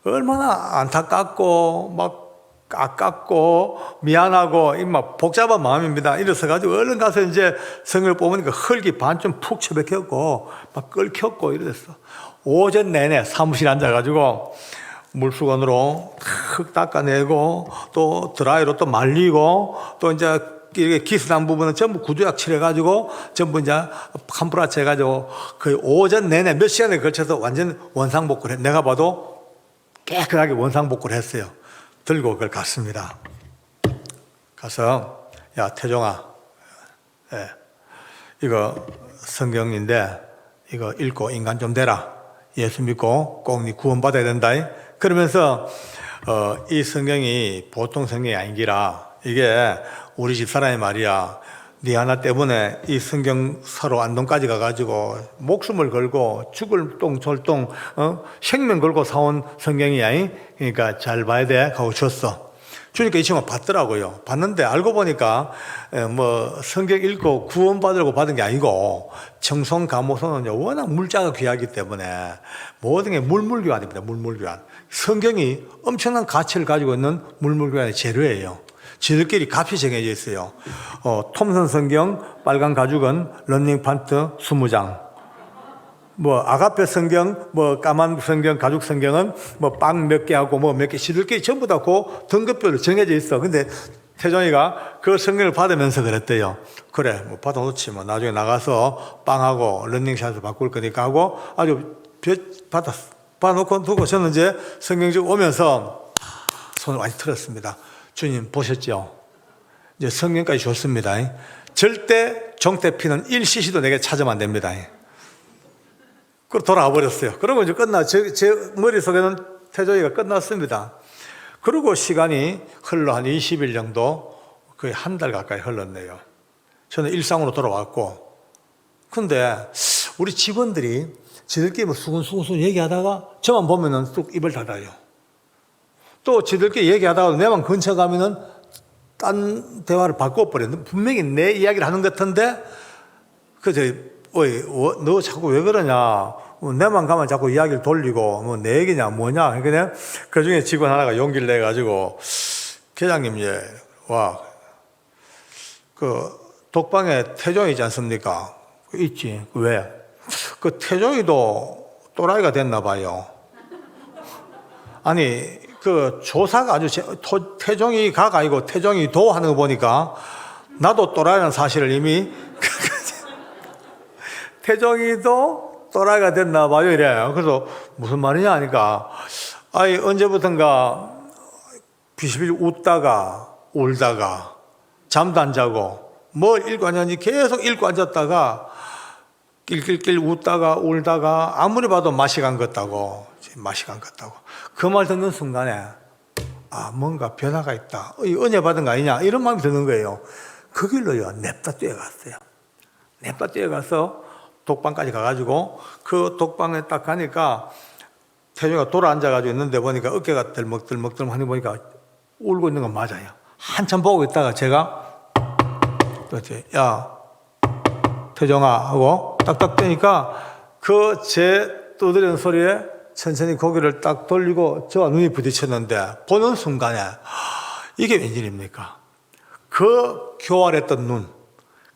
얼마나 안타깝고 막 아깝고 미안하고 막 복잡한 마음입니다. 이래서 가지고 얼른 가서 이제 성경을 뽑으니까 흙이 반쯤 푹 처박혔고 막 끓겼고 이랬어. 오전 내내 사무실에 앉아가지고 물수건으로 흙 닦아내고 또 드라이로 또 말리고 또 이제 이렇게 기스난 부분은 전부 구두약 칠해가지고 전부 이제 캄프라치 해가지고 거의 오전 내내 몇 시간에 걸쳐서 완전 원상복구를 해. 내가 봐도 깨끗하게 원상복구를 했어요. 들고 그걸 갔습니다. 가서 야 태종아, 이거 성경인데 이거 읽고 인간 좀 되라. 예수 믿고 꼭 네 구원받아야 된다. 그러면서 이 성경이 보통 성경이 아니기라. 이게 우리 집사람이 말이야. 네 하나 때문에 이 성경 사러 안동까지 가가지고 목숨을 걸고 죽을 똥철똥 생명 걸고 사온 성경이야. 그러니까 잘 봐야 돼 하고 줬어. 주니까 이 친구가 받더라고요. 받는데 알고 보니까 뭐 성경 읽고 구원받으려고 받은 게 아니고 청송 감호소는 워낙 물자가 귀하기 때문에 모든 게 물물교환입니다. 물물교환. 성경이 엄청난 가치를 가지고 있는 물물교환의 재료예요. 지들끼리 값이 정해져 있어요. 톰슨 성경 빨간 가죽은 런닝 판트 20장. 뭐 아가페 성경 뭐 까만 성경 가죽 성경은 뭐 빵 몇 개 하고 뭐 몇 개 지들끼리 전부 다 그 등급별로 정해져 있어. 근데 태종이가 그 성경을 받으면서 그랬대요. 그래 뭐 받아놓지 뭐 나중에 나가서 빵하고 런닝샷을 바꿀 거니까 하고 아주 받아놓고 두고 저는 이제 성경집 오면서 손을 많이 틀었습니다. 주님 보셨죠? 이제 성경까지 줬습니다. 절대 종태 피는 1cc도 내게 찾으면 안 됩니다. 그리고 돌아와 버렸어요. 그러고 이제 제 머릿속에는 태종이가 끝났습니다. 그리고 시간이 흘러 한 20일 정도 거의 한 달 가까이 흘렀네요. 저는 일상으로 돌아왔고 근데 우리 직원들이 지들끼리 뭐 수근수근 얘기하다가 저만 보면은 쑥 입을 닫아요. 또 지들끼리 얘기하다가 내만 근처 가면은 딴 대화를 바꿔버려요. 분명히 내 이야기를 하는 것 같은데 너 자꾸 왜 그러냐? 내만 가면 자꾸 이야기를 돌리고 뭐 내 얘기냐 뭐냐? 그냥 그 중에 직원 하나가 용기를 내 가지고 계장님 그 독방에 태종이 있지 않습니까? 있지. 왜? 그 태종이도 또라이가 됐나 봐요. 아니 그 조사가 아주 태종이 가가 아니고 태종이 도 하는 거 보니까 나도 또라이라는 사실을 이미 태종이도 또라이가 됐나 봐요 이래요. 그래서 무슨 말이냐 하니까 아니 언제부턴가 비실비실 웃다가 울다가 잠도 안 자고 뭘 읽고 앉았는지 계속 읽고 앉았다가 낄낄낄 웃다가 울다가 아무리 봐도 맛이 간 것 같다고 그 말 듣는 순간에 뭔가 변화가 있다. 은혜 받은 거 아니냐 이런 마음이 드는 거예요. 그 길로요 냅다 뛰어갔어요. 냅다 뛰어가서 독방까지 가가지고 그 독방에 딱 가니까 태중이가 돌아 앉아가지고 있는데 보니까 어깨가 들먹들먹 하니 보니까 울고 있는 건 맞아요. 한참 보고 있다가 제가 그렇지, 야 태정아 하고 딱딱 떼니까 그 제 두드리는 소리에 천천히 고개를 딱 돌리고 저와 눈이 부딪혔는데 보는 순간에 이게 웬일입니까? 그 교활했던 눈,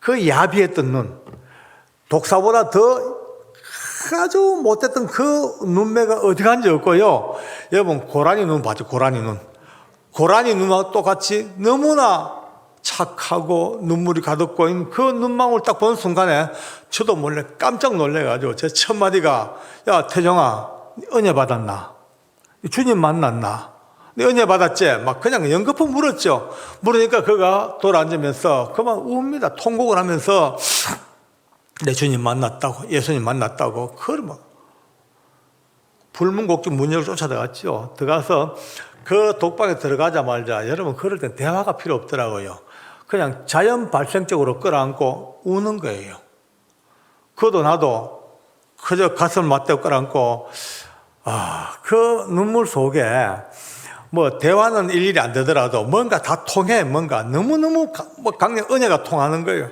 그 야비했던 눈, 독사보다 더 아주 못했던 그 눈매가 어디 간지 없고요. 여러분 고라니 눈 봤죠? 고라니 눈. 고라니 눈과 똑같이 너무나 착하고 눈물이 가득 고인 그 눈망울 딱 보는 순간에 저도 몰래 깜짝 놀래가지고 제 첫 마디가 야 태정아 은혜 받았나? 주님 만났나? 네 은혜 받았지? 막 그냥 연거푸 물었죠. 물으니까 그가 돌아앉으면서 그만 웁니다. 통곡을 하면서 내 주님 만났다고, 예수님 만났다고. 그걸 막 불문곡주 문열을 쫓아들어갔죠. 들어가서 그 독방에 들어가자마자 여러분 그럴 땐 대화가 필요 없더라고요. 그냥 자연 발생적으로 끌어안고 우는 거예요. 그도 나도 그저 가슴을 맞대고 끌어안고 그 눈물 속에 뭐 대화는 일일이 안 되더라도 뭔가 다 통해. 뭔가 너무너무 강력 은혜가 통하는 거예요.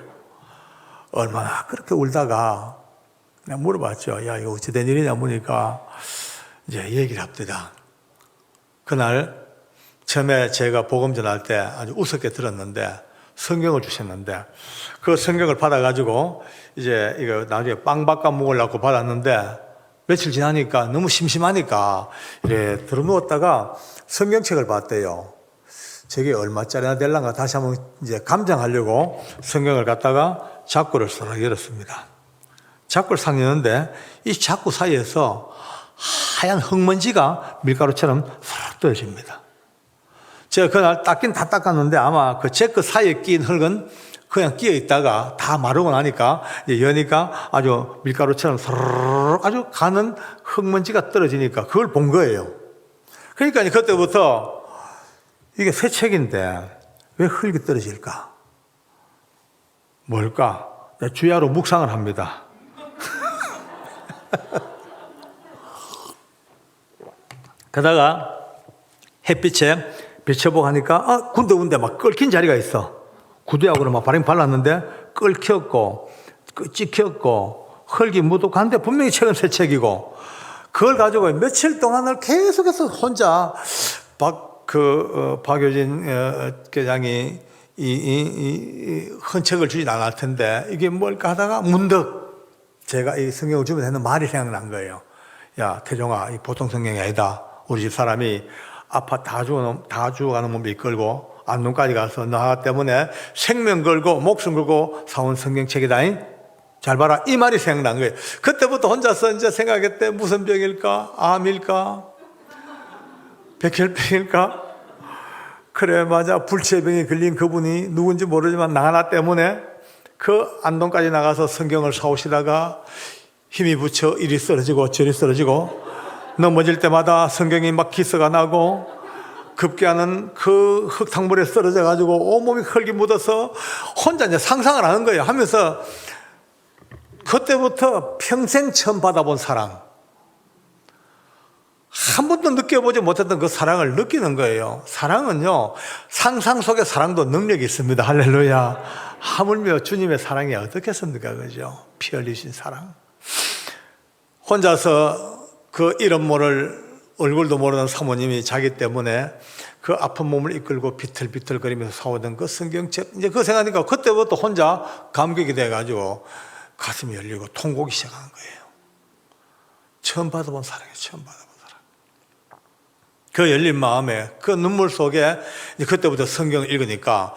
얼마나 그렇게 울다가 내가 물어봤죠. 야 이거 어찌 된 일이냐 보니까 이제 얘기를 합니다. 그날 처음에 제가 복음 전할 때 아주 우습게 들었는데 성경을 주셨는데 그 성경을 받아가지고 이제 이거 나중에 빵 바꿔 먹으려고 받았는데 며칠 지나니까 너무 심심하니까 이래 들어누웠다가 성경책을 봤대요. 저게 얼마짜리나 될란가 다시 한번 이제 감상하려고 성경을 갖다가 자꾸를 싹 열었습니다. 자꾸를 싹 열었는데 이 자꾸 사이에서 하얀 흙먼지가 밀가루처럼 싹 떨어집니다. 제가 그날 닦긴 다 닦았는데 아마 그 체크 사이에 끼인 흙은 그냥 끼어 있다가 다 마르고 나니까 여니까 아주 밀가루처럼 서르르 아주 가는 흙먼지가 떨어지니까 그걸 본 거예요. 그러니까 그때부터 이게 새 책인데 왜 흙이 떨어질까? 뭘까? 주야로 묵상을 합니다. 그러다가 햇빛에 비춰보고 하니까 군데군데 막 끓긴 자리가 있어. 구두하고는 막 바람이 발랐는데 끓였고 찍혔고 흙이 묻어간데 분명히 책은 새 책이고 그걸 가지고 며칠 동안을 계속해서 혼자 박효진 교장이 이 헌책을 주진 않을 텐데 이게 뭘까 하다가 문득 제가 이 성경을 주면서 하는 말이 생각난 거예요. 야 태종아 이 보통 성경이 아니다. 우리 집 사람이 아파 다 죽어가는 몸 이끌고 안동까지 가서 나 때문에 생명 걸고 목숨 걸고 사온 성경책이다. 잘 봐라 이 말이 생각난 거예요. 그때부터 혼자서 이제 생각했대. 무슨 병일까? 암일까? 백혈병일까? 그래 맞아 불치병에 걸린 그분이 누군지 모르지만 나 하나 때문에 그 안동까지 나가서 성경을 사오시다가 힘이 붙여 이리 쓰러지고 저리 쓰러지고 넘어질 때마다 성경이 막 기스가 나고 급기야는 그 흙탕물에 쓰러져 가지고 온몸이 흙이 묻어서 혼자 이제 상상을 하는 거예요. 하면서 그때부터 평생 처음 받아본 사랑, 한 번도 느껴보지 못했던 그 사랑을 느끼는 거예요. 사랑은요 상상 속의 사랑도 능력이 있습니다. 할렐루야. 하물며 주님의 사랑이 어떻겠습니까? 그죠? 피 흘리신 사랑. 혼자서 그 이름 모를 얼굴도 모르는 사모님이 자기 때문에 그 아픈 몸을 이끌고 비틀비틀거리면서 사오던 그 성경책, 이제 그거 생각하니까 그때부터 혼자 감격이 돼가지고 가슴이 열리고 통곡이 시작하는 거예요. 처음 받아본 사랑이에요. 처음 받아본 사랑. 그 열린 마음에 그 눈물 속에 이제 그때부터 성경을 읽으니까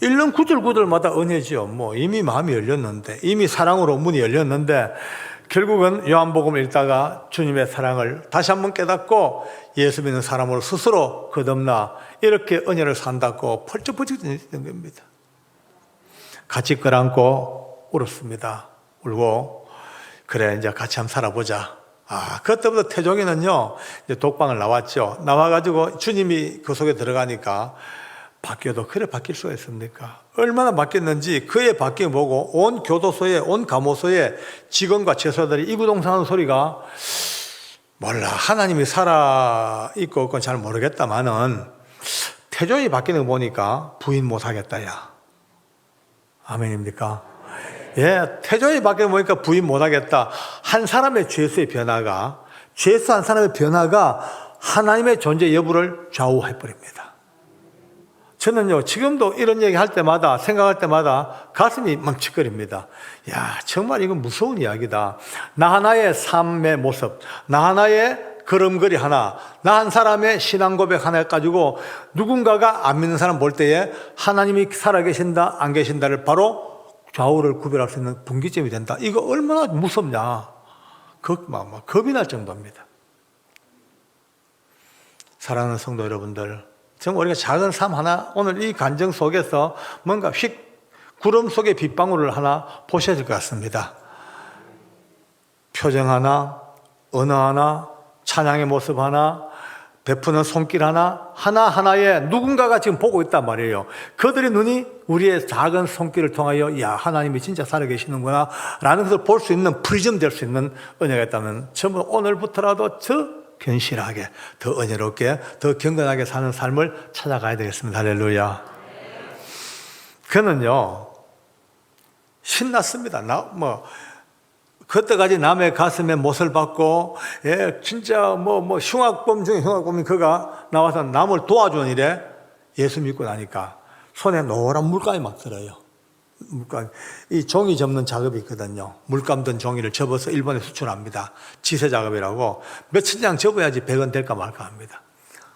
읽는 구절구절마다 은혜지요. 뭐 이미 마음이 열렸는데, 이미 사랑으로 문이 열렸는데 결국은 요한복음을 읽다가 주님의 사랑을 다시 한번 깨닫고 예수 믿는 사람으로 스스로 거듭나 이렇게 은혜를 산다고 펄쩍펄쩍 된 겁니다. 같이 끌어안고 울었습니다. 울고 그래 이제 같이 한번 살아보자. 그때부터 태종이는요, 이제 독방을 나왔죠. 나와가지고 주님이 그 속에 들어가니까 바뀌어도 그래 바뀔 수가 있습니까? 얼마나 바뀌었는지 그의 바뀜 보고 온 교도소에, 온 감호소에 직원과 죄수들이 이구동성하는 소리가 몰라. 하나님이 살아있고 없건 잘 모르겠다마는 태종이 바뀌는 거 보니까 부인 못하겠다, 야. 아멘입니까? 예, 태종이 바뀌는 거 보니까 부인 못하겠다. 한 사람의 죄수의 변화가, 죄수 한 사람의 변화가 하나님의 존재 여부를 좌우해버립니다. 저는요, 지금도 이런 얘기 할 때마다, 생각할 때마다 가슴이 멈칫거립니다. 야, 정말 이건 무서운 이야기다. 나 하나의 삶의 모습, 나 하나의 걸음걸이 하나, 나 한 사람의 신앙 고백 하나 가지고 누군가가 안 믿는 사람 볼 때에 하나님이 살아계신다, 안 계신다를 바로 좌우를 구별할 수 있는 분기점이 된다. 이거 얼마나 무섭냐. 겁이 날 정도입니다. 사랑하는 성도 여러분들, 정말 우리가 작은 삶 하나, 오늘 이 간정 속에서 뭔가 구름 속의 빗방울을 하나 보셔야 될 것 같습니다. 표정 하나, 언어 하나, 찬양의 모습 하나, 베푸는 손길 하나, 하나하나에 누군가가 지금 보고 있단 말이에요. 그들의 눈이 우리의 작은 손길을 통하여, 야, 하나님이 진짜 살아계시는구나 라는 것을 볼 수 있는, 프리즘 될 수 있는 은혜가 있다면 전부 오늘부터라도 더 견실하게, 더 은혜롭게, 더 경건하게 사는 삶을 찾아가야 되겠습니다. 할렐루야. 그는요, 신났습니다. 그때까지 남의 가슴에 못을 박고, 예, 진짜 흉악범 중에 흉악범이 그가 나와서 남을 도와주는 일에 예수 믿고 나니까 손에 노란 물감이 막 들어요. 물감. 이 종이 접는 작업이 있거든요. 물감 든 종이를 접어서 일본에 수출합니다. 지세 작업이라고. 며칠 장 접어야지 100원 될까 말까 합니다.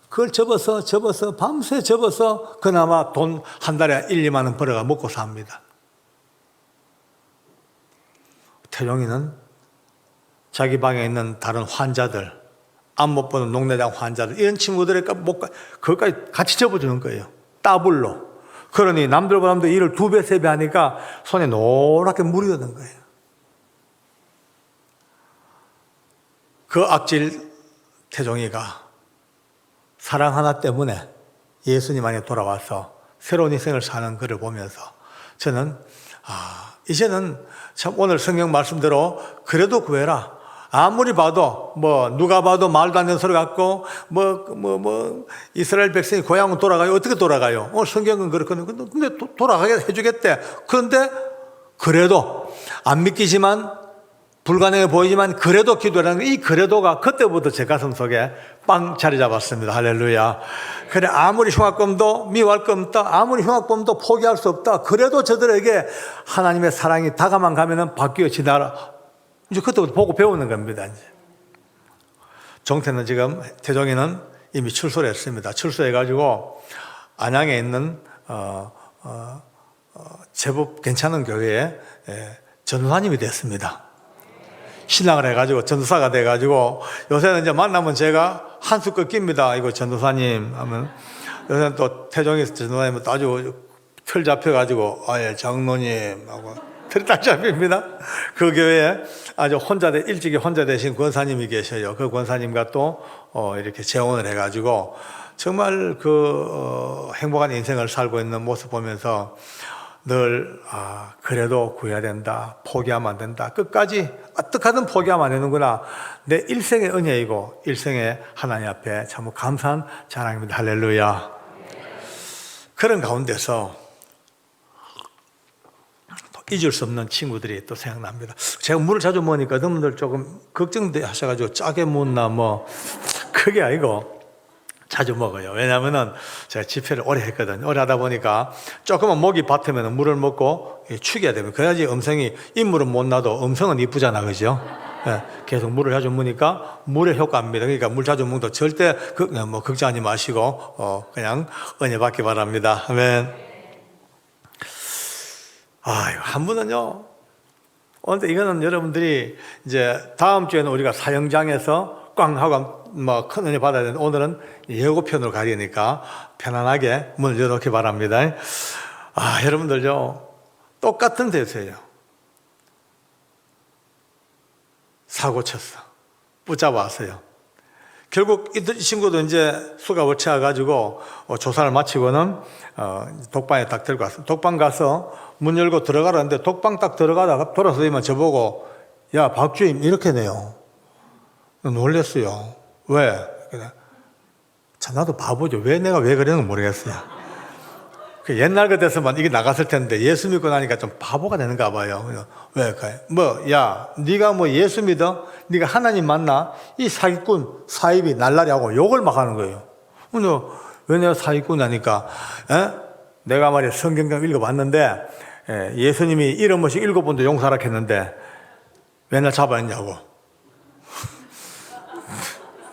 그걸 접어서 밤새 접어서 그나마 돈 한 달에 1, 2만 원 벌어가 먹고 삽니다. 태종이는 자기 방에 있는 다른 환자들, 앞 못 보는 녹내장 환자들, 이런 친구들의 그것까지 같이 접어주는 거예요. 따블로. 그러니 남들보다 일을 2배, 3배 하니까 손에 노랗게 물이 드는 거예요. 그 악질 태종이가 사랑 하나 때문에 예수님 안에 돌아와서 새로운 인생을 사는 그를 보면서 저는 이제는 참 오늘 성경 말씀대로 그래도 구해라. 아무리 봐도 누가 봐도 말도 안 되는 소리 같고 이스라엘 백성이 고향은 돌아가요. 어떻게 돌아가요? 성경은 그렇거든요. 근데 돌아가게 해주겠대. 그런데 그래도 안 믿기지만 불가능해 보이지만 그래도 기도라는 이 그래도가 그때부터 제 가슴 속에 빵 자리 잡았습니다. 할렐루야. 그래, 아무리 흉악범도 미워할 거 없다. 아무리 흉악범도 포기할 수 없다. 그래도 저들에게 하나님의 사랑이 다가만 가면은 바뀌어 지나라. 이제 그때부터 보고 배우는 겁니다. 이제. 종태는 지금, 태종이는 이미 출소를 했습니다. 출소해가지고 안양에 있는 제법 괜찮은 교회에 전도사님이 됐습니다. 신앙을 해가지고 전도사가 돼가지고 요새는 이제 만나면 제가 한수 꺾입니다. 이거 전도사님 하면 요새는 또 태종이 전도사님은 또 아주 틀 잡혀가지고 아예 장로님 하고 틀이 딱 잡힙니다. 그 교회에 아주 일찍이 혼자 되신 권사님이 계셔요. 그 권사님과 또 이렇게 재혼을 해가지고 정말 행복한 인생을 살고 있는 모습 보면서 늘 그래도 구해야 된다. 포기하면 안 된다. 끝까지 어떻게든 포기하면 안 되는구나. 내 일생의 은혜이고 일생의 하나님 앞에 참 감사한 자랑입니다. 할렐루야. 그런 가운데서 또 잊을 수 없는 친구들이 또 생각납니다. 제가 물을 자주 먹으니까 여러분들 조금 걱정하셔가지고 짜게 먹나 그게 아니고 자주 먹어요. 왜냐하면은 제가 집회를 오래 했거든요. 오래 하다 보니까 조금만 목이 밭으면 물을 먹고 축여야 됩니다. 그래야지 인물은 못 나도 음성은 이쁘잖아. 그죠? 네, 계속 물을 자주 먹으니까 물의 효과입니다. 그러니까 물 자주 먹도 절대 걱정하지 마시고 그냥 은혜 받기 바랍니다. 아멘. 한 분은요. 근데 이거는 여러분들이 이제 다음 주에는 우리가 사형장에서 꽝 하고 큰 은혜 받아야 되는데 오늘은 예고편으로 가려니까 편안하게 문을 열어놓기 바랍니다. 여러분들요, 똑같은 데서요 사고 쳤어. 붙잡았어요. 결국 이 친구도 이제 수갑을 채워가지고 조사를 마치고는 독방에 딱 들고 갔어요. 독방 가서 문 열고 들어가라는데 독방 딱 들어가다가 돌아서면 저보고 야 박주임 이렇게 내요. 놀랬어요. 왜? 참 나도 바보죠. 왜 내가 왜 그러는 건 모르겠어요. 그 옛날 같아서만 이게 나갔을 텐데 예수 믿고 나니까 좀 바보가 되는가 봐요. 왜? 야 네가 뭐 예수 믿어? 네가 하나님 만나? 이 사기꾼 사입이 날라리 하고 욕을 막 하는 거예요. 근데 왜 내가 사기꾼 하니까 내가 말이야 성경 좀 읽어봤는데 예수님이 이런 번씩 7번도 용서하라 했는데 왜 날 잡아냈냐고.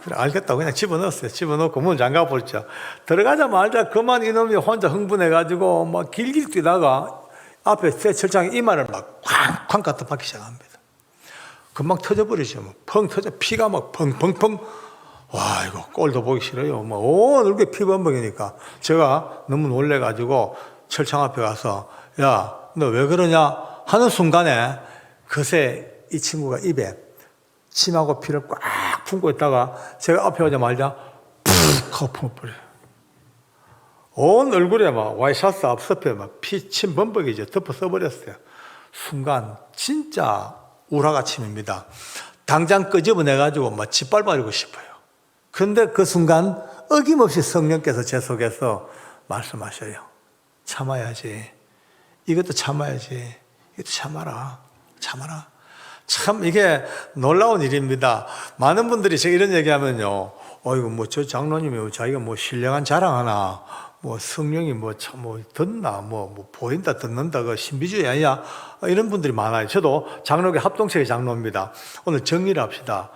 그래, 알겠다고 그냥 집어넣었어요. 집어넣고 문 잠가버렸죠. 들어가자마자 그만 이놈이 혼자 흥분해가지고 막 길길 뛰다가 앞에 새 철창에 이마를 막 쾅쾅 갖다 박기 시작합니다. 금방 터져버리죠. 막 펑 터져 피가 막 펑펑펑. 와 이거 꼴도 보기 싫어요. 막 온 얼굴에 피범벅이니까 제가 너무 놀래가지고 철창 앞에 가서 야 너 왜 그러냐 하는 순간에 그새 이 친구가 입에 침하고 피를 꽉 품고 있다가 제가 앞에 오자마자 푹 하고 품어버려요. 온 얼굴에 막 와이셔츠 앞섭에 막 피, 침 범벅이죠. 덮어 써버렸어요. 순간 진짜 우라가침입니다. 당장 끄집어내가지고 막 짓밟아주고 싶어요. 그런데 그 순간 어김없이 성령께서 제 속에서 말씀하셔요. 참아야지. 이것도 참아야지. 이것도 참아라. 참아라. 참 이게 놀라운 일입니다. 많은 분들이 제가 이런 얘기하면요, 이거 뭐 저 장로님이 자기가 뭐 신령한 자랑하나, 뭐 성령이 뭐 참 뭐 듣나, 뭐 보인다 듣는다 그 신비주의 아니야 이런 분들이 많아요. 저도 장로교 합동체의 장로입니다. 오늘 정리를 합시다.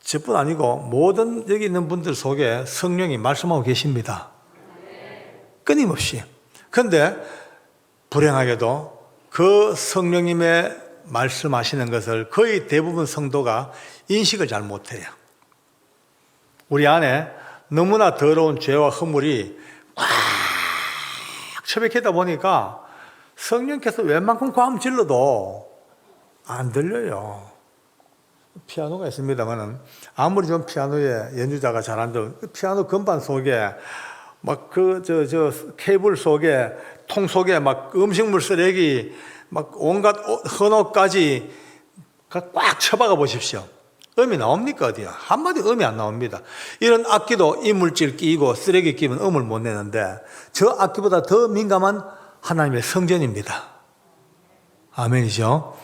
저뿐 아니고 모든 여기 있는 분들 속에 성령이 말씀하고 계십니다. 끊임없이. 그런데 불행하게도 그 성령님의 말씀하시는 것을 거의 대부분 성도가 인식을 잘 못해요. 우리 안에 너무나 더러운 죄와 허물이 꽉 처박히다 보니까 성령께서 웬만큼 고함 질러도 안 들려요. 피아노가 있습니다만은 아무리 좀 피아노에 연주자가 잘한들 피아노 건반 속에 막 저 케이블 속에 통 속에 막 음식물 쓰레기 막 온갖 헌옷까지 꽉 쳐박아 보십시오. 음이 나옵니까 어디야? 한마디 음이 안 나옵니다. 이런 악기도 이물질 끼고 쓰레기 끼면 음을 못 내는데 저 악기보다 더 민감한 하나님의 성전입니다. 아멘이죠?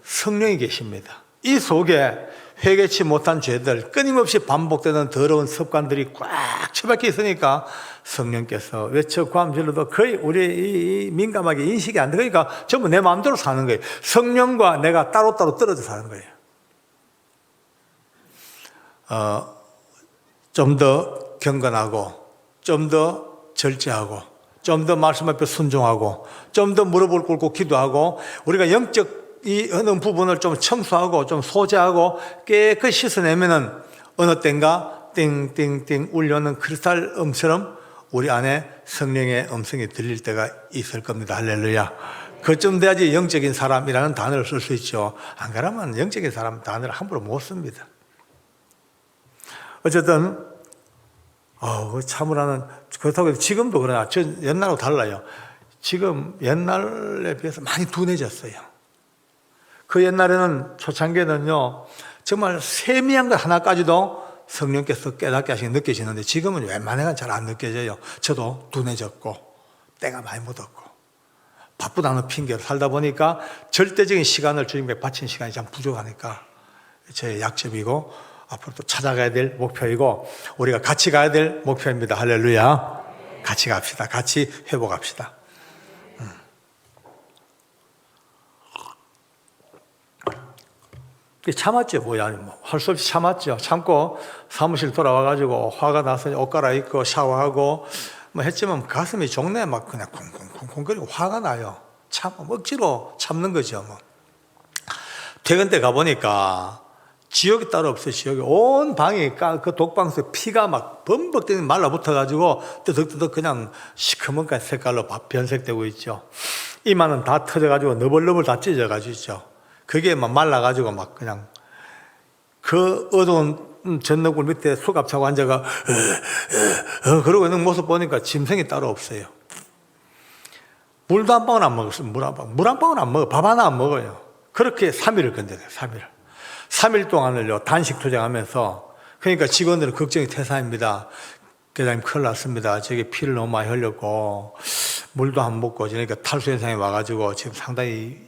성령이 계십니다. 이 속에 회개치 못한 죄들, 끊임없이 반복되는 더러운 습관들이 꽉 처박혀 있으니까 성령께서 외쳐 고함 질러도 거의 우리 이 민감하게 인식이 안 되니까 그러니까 전부 내 마음대로 사는 거예요. 성령과 내가 따로따로 떨어져 사는 거예요. 좀 더 경건하고, 좀 더 절제하고, 좀 더 말씀 앞에 순종하고, 좀 더 무릎을 꿇고 기도하고, 우리가 영적 이 어느 부분을 좀 청소하고 좀 소재하고 깨끗이 씻어내면은 어느 땐가 띵띵띵 울려오는 크리스탈 음처럼 우리 안에 성령의 음성이 들릴 때가 있을 겁니다. 할렐루야. 그쯤 돼야지 영적인 사람이라는 단어를 쓸 수 있죠. 안 그러면 영적인 사람 단어를 함부로 못 씁니다. 어쨌든 참으라는 그렇다고 해서 지금도 그러나 저 옛날하고 달라요. 지금 옛날에 비해서 많이 둔해졌어요. 그 옛날에는 초창기에는요 정말 세미한 것 하나까지도 성령께서 깨닫게 하시게 느껴지는데 지금은 웬만하면 잘 안 느껴져요. 저도 둔해졌고 때가 많이 묻었고 바쁘다는 핑계로 살다 보니까 절대적인 시간을 주님께 바친 시간이 참 부족하니까 제 약점이고 앞으로 또 찾아가야 될 목표이고 우리가 같이 가야 될 목표입니다. 할렐루야. 같이 갑시다. 같이 회복합시다. 참았죠. 할 수 없이 참았죠. 참고 사무실 돌아와가지고 화가 나서 옷 갈아입고 샤워하고 했지만 가슴이 종래 막 그냥 쿵쿵쿵쿵거리고 화가 나요. 억지로 참는 거죠. 퇴근 때 가보니까 지역이 따로 없어요. 지역이 온 방이 그 독방에서 피가 막 범벅대는 말라붙어가지고 뜨덕뜨덕 그냥 시커먼 색깔로 변색되고 있죠. 이마는 다 터져가지고 너벌너벌 다 찢어가지고 있죠. 그게 막 말라가지고 막 그냥 그 어두운 전등불 밑에 수갑 차고 앉아가 그러고 있는 모습 보니까 짐승이 따로 없어요. 물도 한 방울 안 먹었어요. 물 한 방울 안 먹어. 밥 하나 안 먹어요. 그렇게 3일을 견뎌요. 3일 동안을요 단식 투쟁하면서. 그러니까 직원들은 걱정이 태산입니다. 계장님 큰일 났습니다. 저게 피를 너무 많이 흘렸고 물도 안 먹고 그러니까 탈수 현상이 와가지고 지금 상당히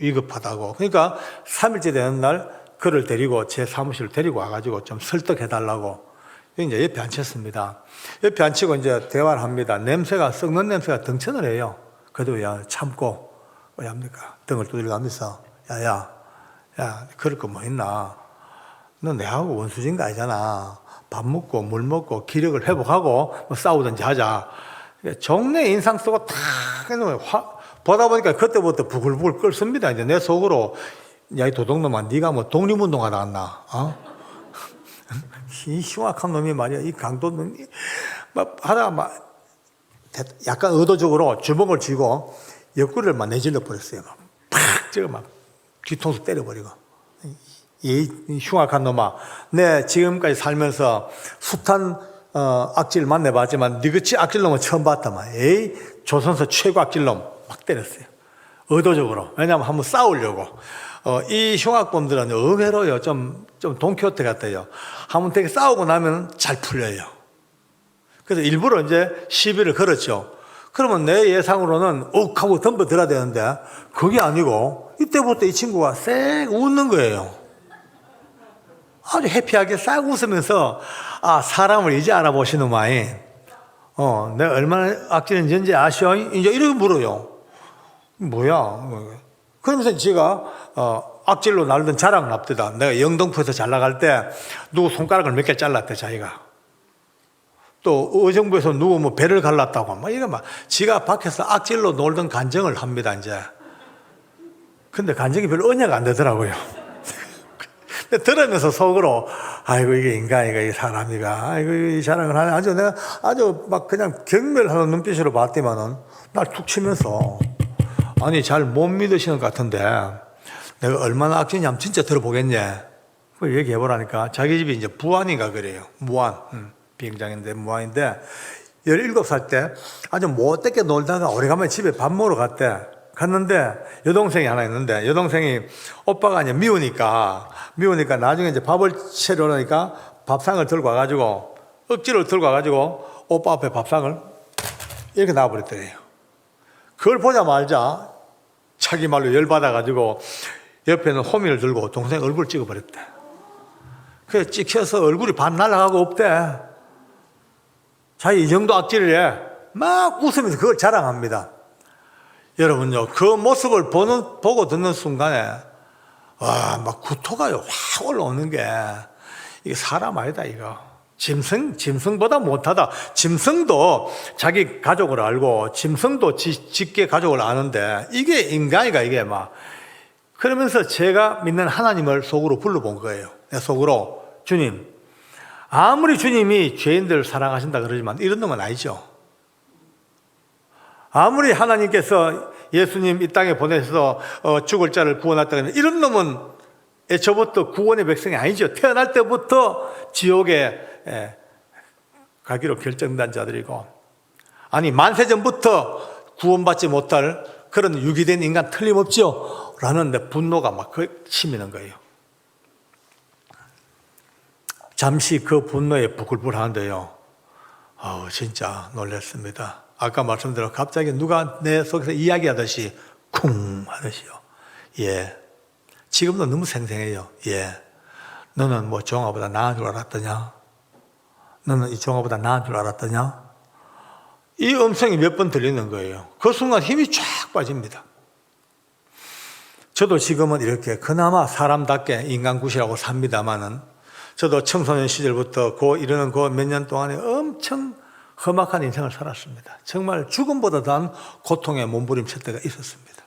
위급하다고. 그러니까 3일째 되는 날 그를 데리고 제 사무실을 데리고 와가지고 좀 설득해달라고 이제 옆에 앉혔습니다. 옆에 앉히고 이제 대화를 합니다. 썩는 냄새가 등천을 해요. 그래도 야 참고 왜 합니까? 등을 두드리고 하면서 야 그럴 거 뭐 있나? 너 내하고 원수진 거 아니잖아. 밥 먹고 물 먹고 기력을 회복하고 뭐 싸우든지 하자. 정내 인상 쓰고 탁 보다 보니까 그때부터 부글부글 끓습니다. 이제 내 속으로 야 이 도둑놈아 네가 뭐 독립운동하다 왔나? 이 흉악한 놈이 말이야. 이 강도놈이 막 하다가 막 약간 의도적으로 주먹을 쥐고 옆구리를 막 내질러 버렸어요. 팍 제가 막 뒤통수 때려버리고 이 흉악한 놈아 내 지금까지 살면서 숱한 악질 만나봤지만 니같이 악질놈은 처음 봤다만 에이 조선서 최고 악질놈 막 때렸어요. 의도적으로. 왜냐하면 한번 싸우려고. 이 흉악범들은 의외로요 좀 돈키호테 같아요. 한번 되게 싸우고 나면 잘 풀려요. 그래서 일부러 이제 시비를 걸었죠. 그러면 내 예상으로는 욱 하고 덤벼들어야 되는데 그게 아니고 이때부터 이 친구가 쌩 웃는 거예요. 아주 해피하게 싹 웃으면서 아 사람을 이제 알아보시는마이 내가 얼마나 악질인지 아시오? 이제 이렇게 물어요. 뭐야? 그러면서 제가 악질로 날던 자랑을 합니다. 내가 영등포에서 잘 나갈 때 누구 손가락을 몇 개 잘랐대 자기가. 또 의정부에서 누구 뭐 배를 갈랐다고 막 이거 막 지가 밖에서 악질로 놀던 간증을 합니다 이제. 근데 간증이 별로 은혜가 안 되더라고요. 들으면서 속으로 아이고 이게 인간이가 이게 사람이가 아이고 이 자랑을 하네. 아주 내가 아주 막 그냥 경멸하는 눈빛으로 봤더만은 날 툭 치면서 아니 잘 못 믿으시는 것 같은데 내가 얼마나 악질이냐면 진짜 들어보겠냐 그 얘기해보라니까. 자기 집이 이제 부안인가 그래요. 무안 비행장인데 무안인데 17살 때 아주 못되게 놀다가 오래간만에 집에 밥 먹으러 갔는데 여동생이 하나 있는데 여동생이 오빠가 이제 미우니까 나중에 이제 밥을 채러 오니까 밥상을 들고 와가지고 억지로 들고 와가지고 오빠 앞에 밥상을 이렇게 놔버렸더래요. 그걸 보자마자 자기 말로 열받아가지고 옆에는 호미를 들고 동생 얼굴 찍어버렸대. 그래서 찍혀서 얼굴이 반 날아가고 없대. 자기 이 정도 악질을 해. 막 웃으면서 그걸 자랑합니다. 여러분요, 그 모습을 보고 듣는 순간에, 와, 막 구토가요, 확 올라오는 게, 이게 사람 아니다, 이거. 짐승보다 못하다. 짐승도 자기 가족을 알고, 짐승도 직계 가족을 아는데, 이게 인간이가, 이게 막. 그러면서 제가 믿는 하나님을 속으로 불러본 거예요. 내 속으로, 주님. 아무리 주님이 죄인들을 사랑하신다 그러지만, 이런 놈은 아니죠. 아무리 하나님께서 예수님 이 땅에 보내서 죽을 자를 구원했다 그러면 이런 놈은 애초부터 구원의 백성이 아니죠. 태어날 때부터 지옥에 가기로 결정된 자들이고, 아니 만세전부터 구원받지 못할 그런 유기된 인간 틀림없죠 라는 내 분노가 막 치미는 거예요. 잠시 그 분노에 부글부글하는데요, 진짜 놀랐습니다. 아까 말씀드린 갑자기 누가 내 속에서 이야기하듯이 쿵 하듯이요. 예. 지금도 너무 생생해요. 예. 너는 뭐 종아보다 나은 줄 알았더냐? 너는 이 종아보다 나은 줄 알았더냐? 이 음성이 몇 번 들리는 거예요. 그 순간 힘이 쫙 빠집니다. 저도 지금은 이렇게 그나마 사람답게 인간굿이라고 삽니다마는 저도 청소년 시절부터 이르는 그 몇 년 동안에 엄청 험악한 인생을 살았습니다. 정말 죽음보다 더한 고통에 몸부림칠 때가 있었습니다.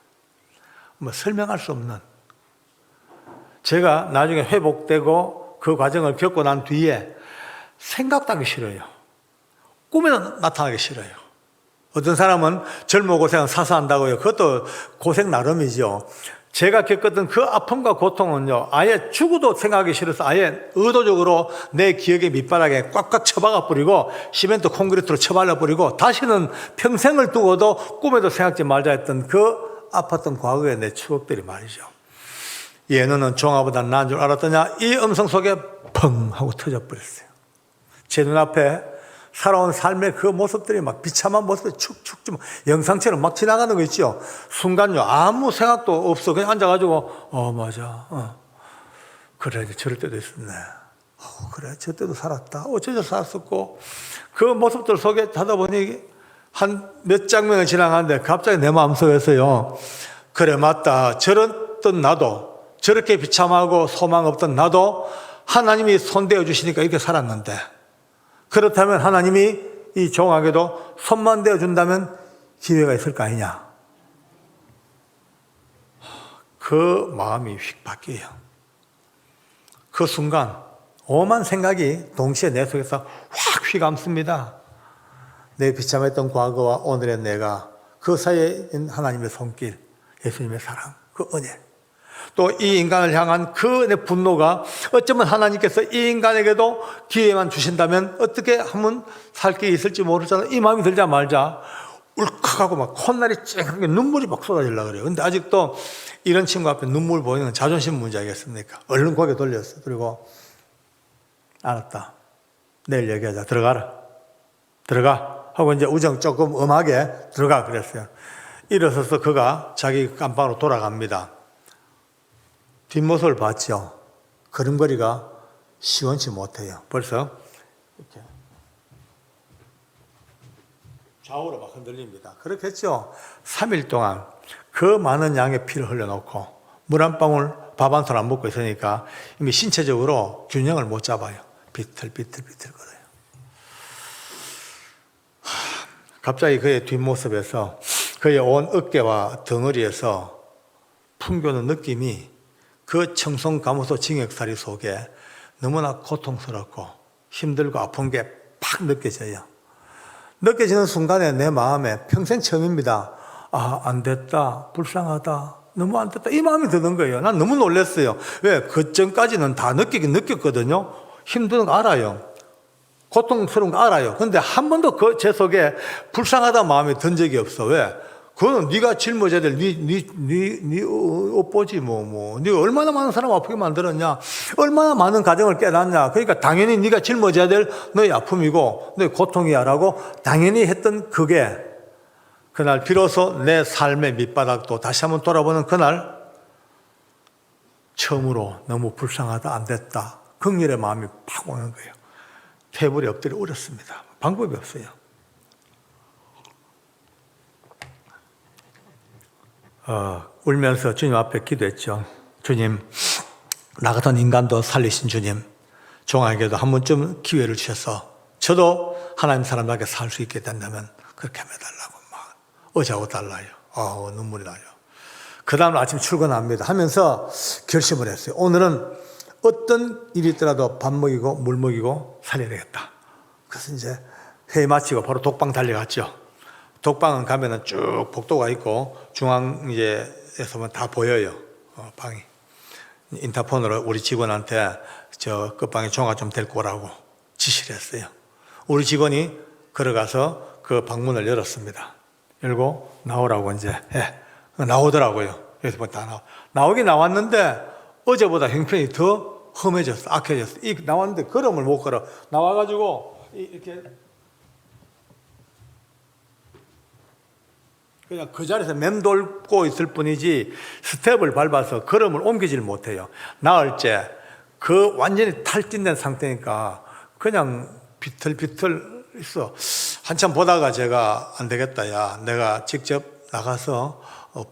뭐 설명할 수 없는. 제가 나중에 회복되고 그 과정을 겪고 난 뒤에 생각도 하기 싫어요. 꿈에는 나타나기 싫어요. 어떤 사람은 젊어 고생 사서한다고요. 그것도 고생 나름이죠. 제가 겪었던 그 아픔과 고통은요, 아예 죽어도 생각하기 싫어서 아예 의도적으로 내 기억의 밑바닥에 꽉꽉 쳐박아 버리고 시멘트 콘크리트로 쳐발라 버리고 다시는 평생을 두고도 꿈에도 생각지 말자 했던 그 아팠던 과거의 내 추억들이 말이죠. 얘는 종아보다 나은 줄 알았더냐, 이 음성 속에 펑 하고 터져버렸어요. 제 눈앞에 살아온 삶의 그 모습들이 막 비참한 모습이 축축 영상처럼 막 지나가는 거 있죠. 순간요, 아무 생각도 없어. 그냥 앉아가지고 맞아, 그래, 저럴 때도 있었네. 그래, 저 때도 살았다. 저저 살았었고. 그 모습들 속에 하다 보니 한 몇 장면을 지나가는데 갑자기 내 마음속에서요, 그래, 맞다, 저랬던 나도, 저렇게 비참하고 소망 없던 나도 하나님이 손대어 주시니까 이렇게 살았는데, 그렇다면 하나님이 이 종에게도 손만 대어준다면 기회가 있을 거 아니냐. 그 마음이 휙 바뀌어요. 그 순간 오만 생각이 동시에 내 속에서 확 휘감습니다. 내 비참했던 과거와 오늘의 내가, 그 사이에 있는 하나님의 손길, 예수님의 사랑, 그 은혜, 또 이 인간을 향한 그 내 분노가 어쩌면 하나님께서 이 인간에게도 기회만 주신다면 어떻게 하면 살 길이 있을지 모르잖아. 이 마음이 들자 말자 울컥하고 막 콧날이 쨍하게 눈물이 막 쏟아지려고 그래요. 근데 아직도 이런 친구 앞에 눈물 보이는 건 자존심 문제 아니겠습니까? 얼른 고개 돌렸어요. 그리고 알았다, 내일 얘기하자, 들어가 하고 이제 우정 조금 엄하게 들어가 그랬어요. 일어서서 그가 자기 깜방으로 돌아갑니다. 뒷모습을 봤죠. 걸음걸이가 시원치 못해요. 벌써 이렇게 좌우로 막 흔들립니다. 그렇겠죠. 3일 동안 그 많은 양의 피를 흘려놓고 물 한 방울, 밥 한 손 안 먹고 있으니까 이미 신체적으로 균형을 못 잡아요. 비틀거려요. 갑자기 그의 뒷모습에서, 그의 온 어깨와 덩어리에서 풍겨오는 느낌이 그 청송가무소 징역살이 속에 너무나 고통스럽고 힘들고 아픈 게 팍 느껴져요. 느껴지는 순간에 내 마음에 평생 처음입니다. 안 됐다, 불쌍하다, 너무 안 됐다, 이 마음이 드는 거예요. 난 너무 놀랐어요. 왜? 그 전까지는 다 느끼긴 느꼈거든요. 힘든 거 알아요. 고통스러운 거 알아요. 근데 한 번도 제 속에 불쌍하다 마음이 든 적이 없어. 왜? 그거는 네가 짊어져야 될 네 옷보지 네가 얼마나 많은 사람 아프게 만들었냐, 얼마나 많은 가정을 깨놨냐. 그러니까 당연히 네가 짊어져야 될 너의 아픔이고 너의 고통이야라고 당연히 했던 그게, 그날 비로소 내 삶의 밑바닥도 다시 한번 돌아보는 그날 처음으로 너무 불쌍하다, 안 됐다, 긍휼의 마음이 팍 오는 거예요. 테이블에 엎드려 울었습니다. 방법이 없어요. 울면서 주님 앞에 기도했죠. 주님, 나 같은 인간도 살리신 주님, 종에게도 한 번쯤 기회를 주셔서 저도 하나님 사람답게 살 수 있게 된다면 그렇게 해달라고 막 어자고 달라요. 눈물이 나요. 그 다음 아침 출근합니다 하면서 결심을 했어요. 오늘은 어떤 일이 있더라도 밥 먹이고 물 먹이고 살려야 되겠다. 그래서 이제 회의 마치고 바로 독방 달려갔죠. 독방은 가면은 쭉 복도가 있고 중앙에서만 다 보여요. 방이. 인터폰으로 우리 직원한테 저 끝방에 종아 좀 데리고 오라고 지시를 했어요. 우리 직원이 걸어가서 그 방문을 열었습니다. 열고 나오라고 이제 나오더라고요. 그래서 다 나오긴 나왔는데 어제보다 형편이 더 험해졌어, 악해졌어. 나왔는데 걸음을 못 걸어. 나와가지고 이렇게 그냥 그 자리에서 맴돌고 있을 뿐이지 스텝을 밟아서 걸음을 옮기질 못해요. 나을 때 그 완전히 탈진된 상태니까 그냥 비틀비틀 있어. 한참 보다가 제가 안 되겠다, 야, 내가 직접 나가서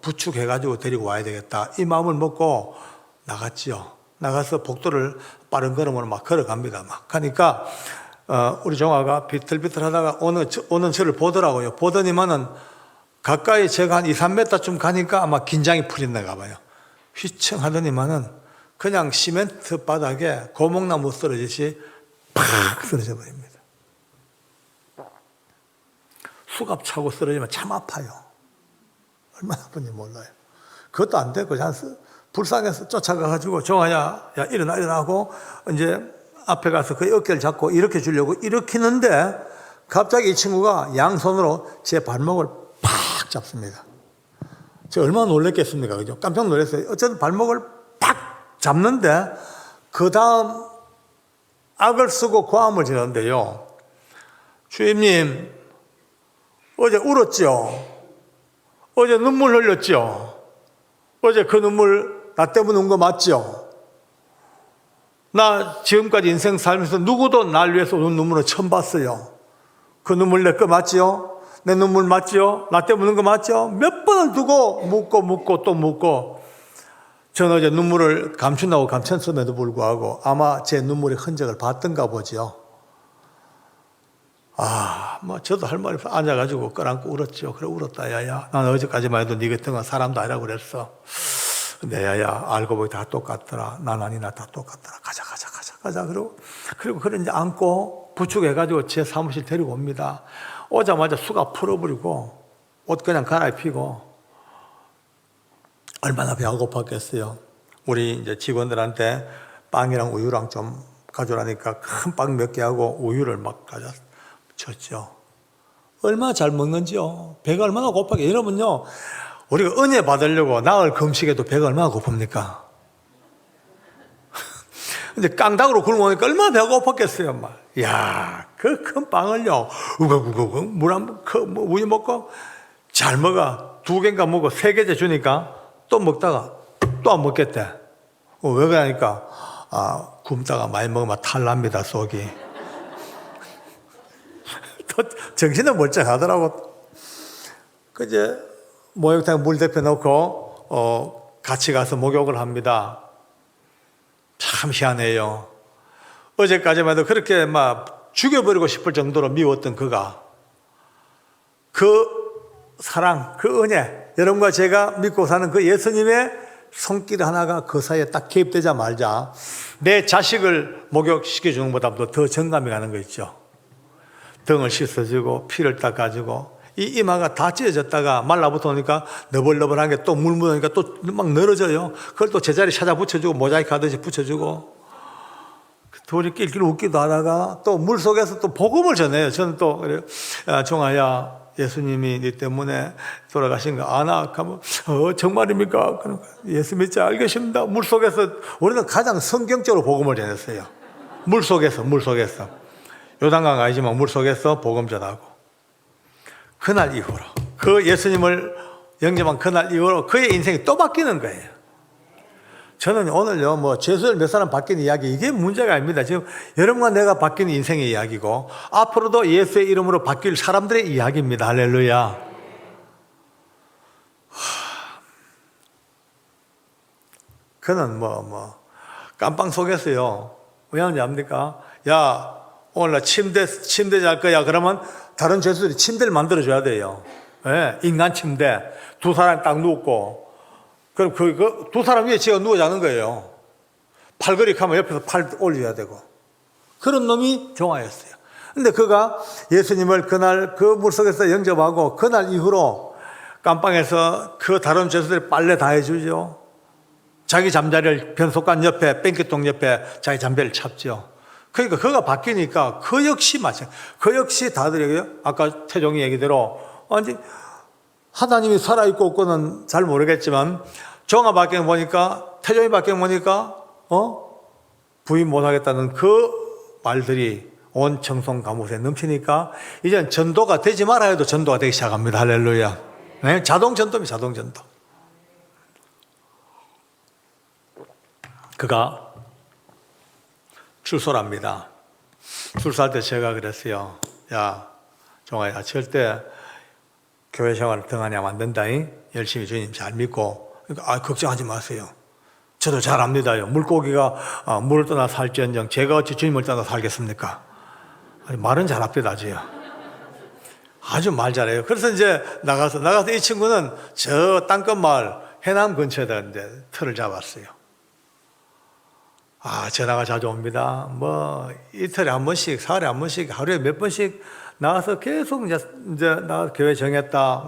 부축해가지고 데리고 와야 되겠다, 이 마음을 먹고 나갔지요. 나가서 복도를 빠른 걸음으로 막 걸어갑니다. 막 가니까 우리 종아가 비틀비틀 하다가 오는 저를 보더라고요. 보더니만은 가까이 제가 한 2, 3m쯤 가니까 아마 긴장이 풀렸나 봐요. 휘청 하더니만은 그냥 시멘트 바닥에 고목나무 쓰러지듯이 팍 쓰러져 버립니다. 수갑 차고 쓰러지면 참 아파요. 얼마나 아픈지 몰라요. 그것도 안 되고 그냥 불쌍해서 쫓아가가지고 정아야, 야 일어나고 이제 앞에 가서 그 어깨를 잡고 일으켜 주려고 일으키는데 갑자기 이 친구가 양손으로 제 발목을 팍 잡습니다. 제가 얼마나 놀랬겠습니까? 그죠? 깜짝 놀랐어요. 어쨌든 발목을 팍 잡는데 그 다음 악을 쓰고 고함을 지르는데요. 주임님, 어제 울었죠? 어제 눈물 흘렸죠? 어제 그 눈물 나 때문에 운 거 맞죠? 나 지금까지 인생 살면서 누구도 날 위해서 우는 눈물을 처음 봤어요. 그 눈물 내 거 맞죠? 내 눈물 맞죠? 나 때문에 운 거 맞죠? 몇 번을 두고 묻고 또 묻고 저는 어제 눈물을 감춘다고 감췄음에도 불구하고 아마 제 눈물의 흔적을 봤던가 보죠. 저도 할 말이 없어. 앉아가지고 끌안고 울었죠. 그래, 울었다, 야야. 난 어제까지만 해도 네 같은 건 사람도 아니라고 그랬어. 근데 야야, 알고 보니 다 똑같더라. 난 아니나 다 똑같더라. 가자. 그리고 그래 이제 안고 부축해가지고 제 사무실 데리고 옵니다. 오자마자 수갑 풀어버리고 옷 그냥 갈아입히고 얼마나 배가 고팠겠어요. 우리 이제 직원들한테 빵이랑 우유랑 좀 가져라니까 큰 빵 몇 개 하고 우유를 막 가져줬죠. 얼마나 잘 먹는지요. 배가 얼마나 고팠게. 여러분요, 우리가 은혜 받으려고 나흘 금식해도 배가 얼마나 고픕니까? 근데 깡닭으로 굶어 오니까 얼마나 배가 고팠겠어요, 막. 야, 그 큰 빵을요, 우걱 물 한 우유 먹고 잘 먹어. 2개인가 먹고 3개째 주니까 또 먹다가 또 안 먹겠대. 왜 그러니까 굶다가 많이 먹으면 탈납니다, 속이. 또 정신은 멀쩡하더라고. 그제 목욕탕에 물 데펴 놓고 같이 가서 목욕을 합니다. 참 희한해요. 어제까지만 해도 그렇게 막 죽여버리고 싶을 정도로 미웠던 그가 그 사랑, 그 은혜, 여러분과 제가 믿고 사는 그 예수님의 손길 하나가 그 사이에 딱 개입되자 말자 내 자식을 목욕시켜주는 것보다도 더 정감이 가는 거 있죠. 등을 씻어주고 피를 닦아주고 이 이마가 다 찢어졌다가 말라붙으니까 너벌너벌한 게 또 물 묻으니까 또 막 늘어져요. 그걸 또 제자리 찾아 붙여주고 모자이크 하듯이 붙여주고 둘이 낄낄 웃기도 하다가 또 물속에서 또 복음을 전해요. 저는 또 그래요. 야, 종아야, 예수님이 네 때문에 돌아가신 거 아나? 하면 정말입니까? 예수 믿지 알겠습니다. 물속에서 우리는 가장 성경적으로 복음을 전했어요. 물속에서 요단강 아니지만 물속에서 복음 전하고 그날 이후로 그 예수님을 영접한 그날 이후로 그의 인생이 또 바뀌는 거예요. 저는 오늘요, 죄수들 몇 사람 바뀐 이야기, 이게 문제가 아닙니다. 지금 여러분과 내가 바뀐 인생의 이야기고, 앞으로도 예수의 이름으로 바뀔 사람들의 이야기입니다. 할렐루야. 그는 깜빵 속에서요, 왜 하는지 압니까? 야, 오늘 나 침대 잘 거야. 그러면 다른 죄수들이 침대를 만들어줘야 돼요. 네, 인간 침대. 2사람 딱 눕고, 그럼 그 2사람 위에 지가 누워 자는 거예요. 팔걸이 하면 옆에서 팔 올려야 되고. 그런 놈이 종아였어요. 근데 그가 예수님을 그날 그 물속에서 영접하고 그날 이후로 깜빵에서 그 다른 죄수들이 빨래 다 해주죠. 자기 잠자리를 변속관 옆에, 뺑기통 옆에 자기 잠자리를 찾죠. 그러니까 그가 바뀌니까 그 역시 그 역시 다들 아까 태종이 얘기대로 완전 하나님이 살아있고 없고는 잘 모르겠지만 종아 바뀌는 보니까 태종이 바뀌는 보니까 부인 못하겠다는 그 말들이 온 청송 가무에 넘치니까 이젠 전도가 되지 말아야 해도 전도가 되기 시작합니다. 할렐루야. 네? 자동 전도입니다. 자동 전도. 그가 출소를 합니다. 출소할 때 제가 그랬어요. 야, 종아야, 절대 교회 생활을 등한하면 안 된다. 열심히 주님 잘 믿고. 그러니까 걱정하지 마세요. 저도 잘 압니다요. 물고기가 물을 떠나 살지언정 제가 어찌 주님을 떠나 살겠습니까? 말은 잘합니다, 지요. 아주 말 잘해요. 그래서 이제 나가서 이 친구는 저 땅끝 마을 해남 근처에다 이제 터를 잡았어요. 전화가 자주 옵니다. 이틀에 한 번씩, 사흘에 한 번씩, 하루에 몇 번씩 나가서 계속 이제 나가서 교회 정했다.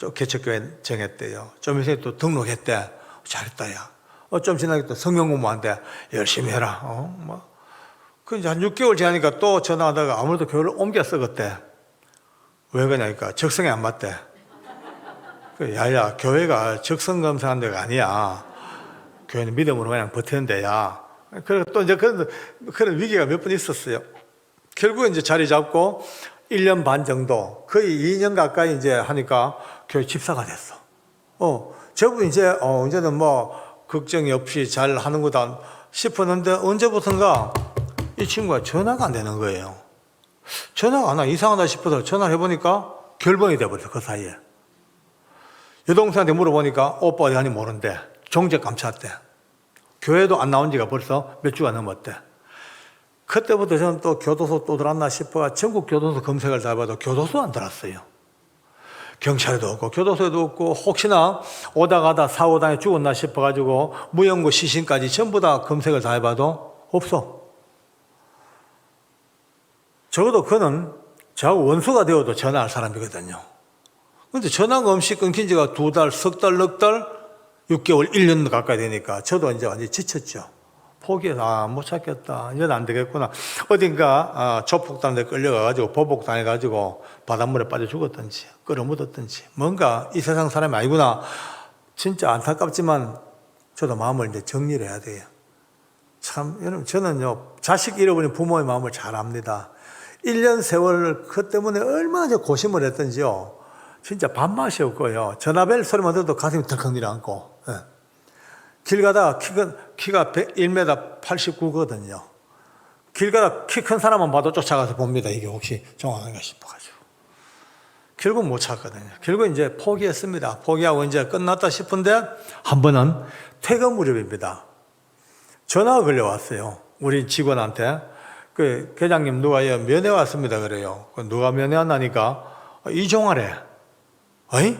또 개척교회 정했대요. 좀 있으니 또 등록했대. 잘했다, 야. 좀 지나게 또 성경 공부한대. 열심히 해라. 그 이제 한 6개월 지나니까 또 전화하다가 아무래도 교회를 옮겼어, 그때. 왜 그러냐니까 적성에 안 맞대. 야야, 교회가 적성 검사하는 데가 아니야. 교회는 믿음으로 그냥 버티는 데야. 그리고 또 이제 그런 위기가 몇 번 있었어요. 결국 이제 자리 잡고 1년 반 정도, 거의 2년 가까이 이제 하니까 교회 집사가 됐어. 저분 이제는 뭐 걱정이 없이 잘 하는 거다 싶었는데 언제부턴가 이 친구가 전화가 안 되는 거예요. 전화가 안 와. 이상하다 싶어서 전화를 해보니까 결번이 돼버렸어, 그 사이에. 여동생한테 물어보니까 오빠 어디 가니 모른대. 종적 감찼대. 교회도 안 나온 지가 벌써 몇 주가 넘었대. 그때부터 저는 또 교도소 또 들어왔나 싶어 전국 교도소 검색을 다 해봐도 교도소 안 들어왔어요. 경찰도 없고 교도소에도 없고 혹시나 오다 가다 사고 당해 죽었나 싶어가지고 무연고 시신까지 전부 다 검색을 다 해봐도 없어. 적어도 그는 저하고 원수가 되어도 전화할 사람이거든요. 근데 전화가 없이 끊긴 지가 2달, 석 달, 넉 달, 6개월, 1년 가까이 되니까 저도 이제 완전히 지쳤죠. 포기해서 못 찾겠다. 이제는 안 되겠구나. 어딘가 조폭단에 끌려가가지고 보복당해가지고 바닷물에 빠져 죽었든지 끌어묻었든지 뭔가 이 세상 사람이 아니구나. 진짜 안타깝지만 저도 마음을 이제 정리를 해야 돼요. 참 여러분, 저는요 자식 잃어버린 부모의 마음을 잘 압니다. 1년 세월 그 때문에 얼마나 고심을 했던지요. 진짜 밥맛이 없고요. 전화벨 소리만 들어도 가슴이 덜컥 내려앉고. 길 가다가 키가 1m 89거든요. 길 가다 키 큰 사람만 봐도 쫓아가서 봅니다. 이게 혹시 정확한가 싶어가지고. 결국 못 찾거든요. 결국 이제 포기했습니다. 포기하고 이제 끝났다 싶은데 한 번은 퇴근 무렵입니다. 전화가 걸려왔어요. 우리 직원한테. 그 계장님 누가 면회 왔습니다. 그래요. 누가 면회 왔나니까 이종하래. 어이?